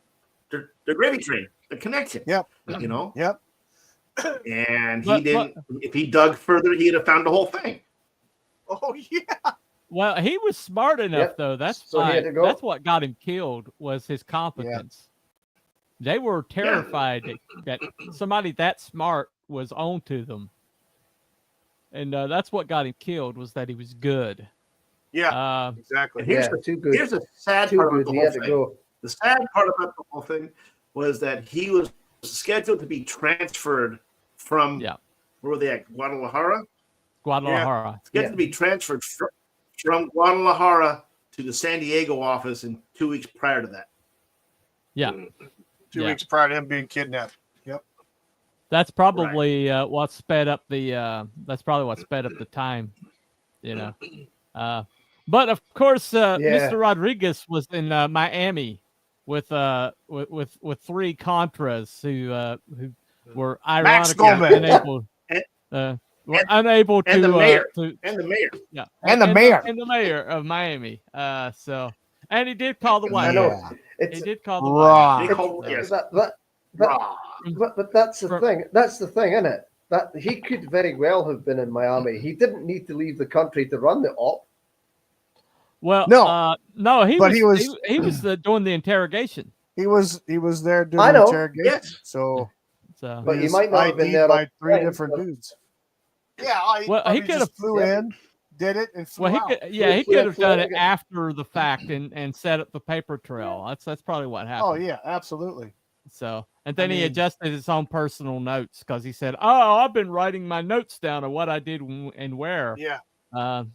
their gravy train, the connection.
Yep.
You know.
Yep.
And he didn't. If he dug further, he'd have found the whole thing.
Oh yeah.
Well, he was smart enough though. That's
So he had to go.
That's what got him killed was his competence. They were terrified that somebody that smart was onto them, and that's what got him killed was that he was good.
Yeah, exactly.
And here's the sad part about the whole thing. The sad part about the whole thing was that he was scheduled to be transferred from where were they at? Guadalajara. Scheduled to be transferred from Guadalajara to the San Diego office in 2 weeks prior to that.
Yeah.
2 weeks prior to him being kidnapped. Yep.
That's probably what sped up the. That's probably what sped up the time. You know. But of course, Mr. Rodriguez was in Miami with 3 Contras who were ironically unable. Were unable to
and the mayor
yeah,
and the
mayor of Miami. So, and he did call the wife. He did call the wife.
But that's the thing. That's the thing, isn't it? That he could very well have been in Miami. He didn't need to leave the country to run the op.
Well, no, he was doing the interrogation.
He was there doing the interrogation.
Yes.
So
but you might not have been there
by 3 different dudes. Yeah,
he could have
flew in, did it, and flew out.
He could have done it after the fact and set up the paper trail. That's probably what happened.
Oh yeah, absolutely.
So, and then he
mean-
adjusted his own personal notes because he said, "Oh, I've been writing my notes down of what I did and where."
Yeah.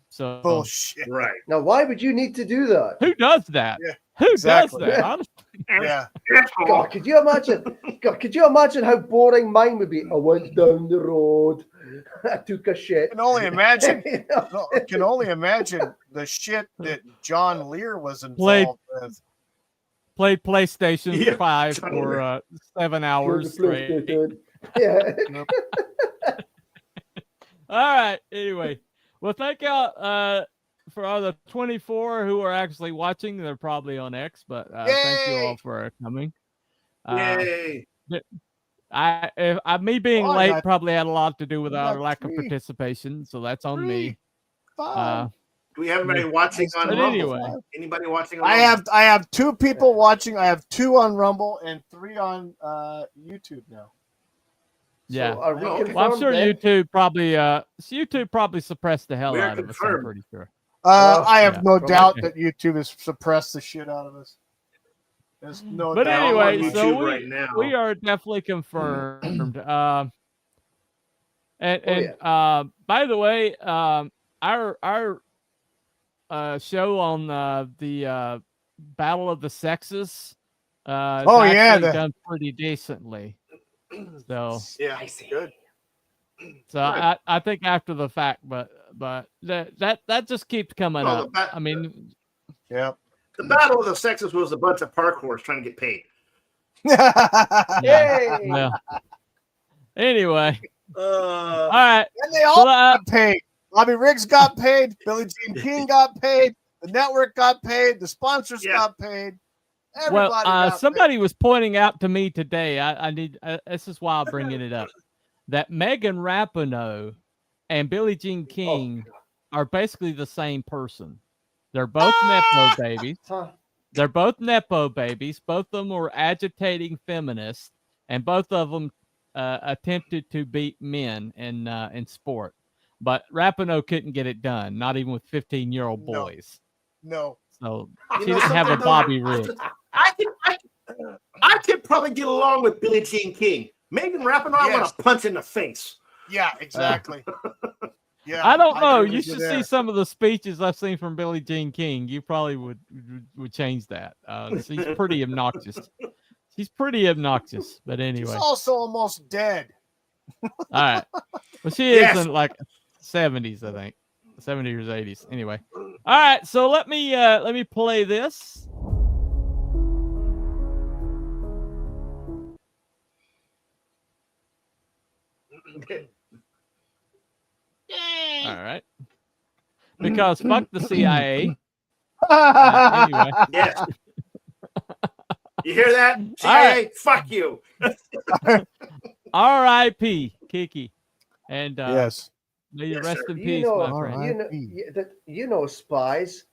So
Bullshit.
Right.
Now, why would you need to do that?
who does that?
Yeah,
Who
exactly.
does that?
Yeah.
Honestly,
Yeah.
God, could you imagine? God, could you imagine how boring mine would be? I went down the road. I took a shit.
Can only imagine.
You know?
No, I can only imagine the shit that John Lear was
Played-
involved with.
played PlayStation
Yeah,
5
totally.
for 7
Through
hours
the
straight.
PlayStation. Yeah.
All right. Anyway, well, thank y'all for all the 24 who are actually watching. They're probably on X, but thank you all
Yay!
for coming.
Yay.
Me being
Oh, I
late
got-
probably had a lot to do with
I
our
got
lack of
3.
participation, so that's on
3,
me.
5.
Do we have anybody watching on
But
Rumble?
anyway.
Anybody watching on
I
Rumble?
have 2 people watching. I have 2 on Rumble and 3 on YouTube now.
Yeah.
So are we
Oh, okay.
confirmed
Well, I'm sure
then?
YouTube probably suppressed the hell
We are
out of us. I'm
confirmed.
pretty sure.
I have
yeah.
no
From-
doubt
okay.
that YouTube has suppressed the shit out of us. There's no
But
doubt.
I'm on
anyway, so
YouTube right now.
we are definitely confirmed. And by the way, our show on the Battle of the Sexes, is actually done pretty decently. So
Yeah, good.
So I think after the fact, but that just keeps coming
Well,
up. I mean,
yeah.
The Battle of the Sexes was a bunch of parkours trying to get paid.
Yay!
yeah. Anyway,
Uh,
all right.
And they all got paid. Bobby Riggs got paid. Billie Jean King got paid. The network got paid. The sponsors got paid. Everybody
Well,
got
somebody was pointing out to me today. I need. This is why I'm bringing it up. That Megan Rapinoe and Billie Jean King are basically the same person. They're both Nepo babies.
Huh.
They're both Nepo babies. Both of them were agitating feminists, and both of them attempted to beat men in sport. But Rapinoe couldn't get it done, not even with 15-year-old
No.
boys.
No.
So
You
she
know
didn't have a
something, though?
Bobby Riggs.
I could probably get along with Billie Jean King. Megan Rapinoe, I want
Yes.
to punch in the face.
Yeah, exactly. Yeah.
I don't know.
agree
You
with
should
there.
see some of the speeches I've seen from Billie Jean King. You probably would change that. She's pretty obnoxious. She's pretty obnoxious. But anyway,
She's also almost dead.
all right. Well, she
Yes.
is in like 70s, I think, 70s or 80s. Anyway, all right. So let me play this. All right. Because fuck the CIA. Anyway.
Yes. You hear that? CIA, fuck you.
R.I.P. Kiki. And
Yes.
may you
Yes,
rest
sir.
in
You
peace,
know,
my friend.
you know, spies.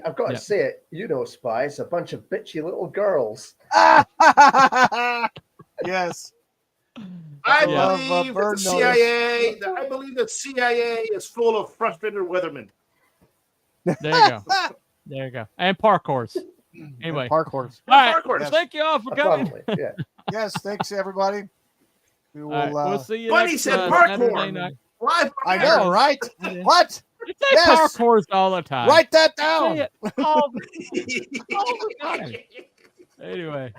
I've got to
Yeah.
say it. You know, spies, a bunch of bitchy little girls.
Yes.
I
Yeah.
believe that
Bird
the CIA. I believe that CIA is full of frustrated weathermen.
There you go. There you go. And parkours. Anyway.
Parkours.
All right.
Parkours.
Well, thank you all for coming.
Probably, yeah.
Yes, thanks everybody. We will.
All right, we'll see you
Buddy
next
said
Saturday
parkour.
night.
Live
I know, right? What?
You say
Yes.
parkours all the time.
Write that
Say
down.
it all the time. Anyway.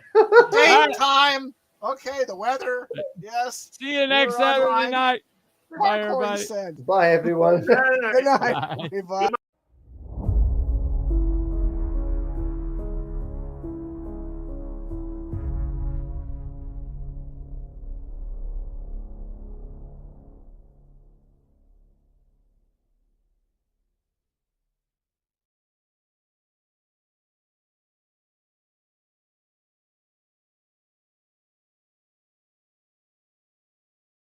Date, time. Okay, the weather. Yes.
See you next
We're online.
Saturday night. Bye,
Parkour
everybody.
said.
Bye, everyone.
Good night.
Bye.
Everybody.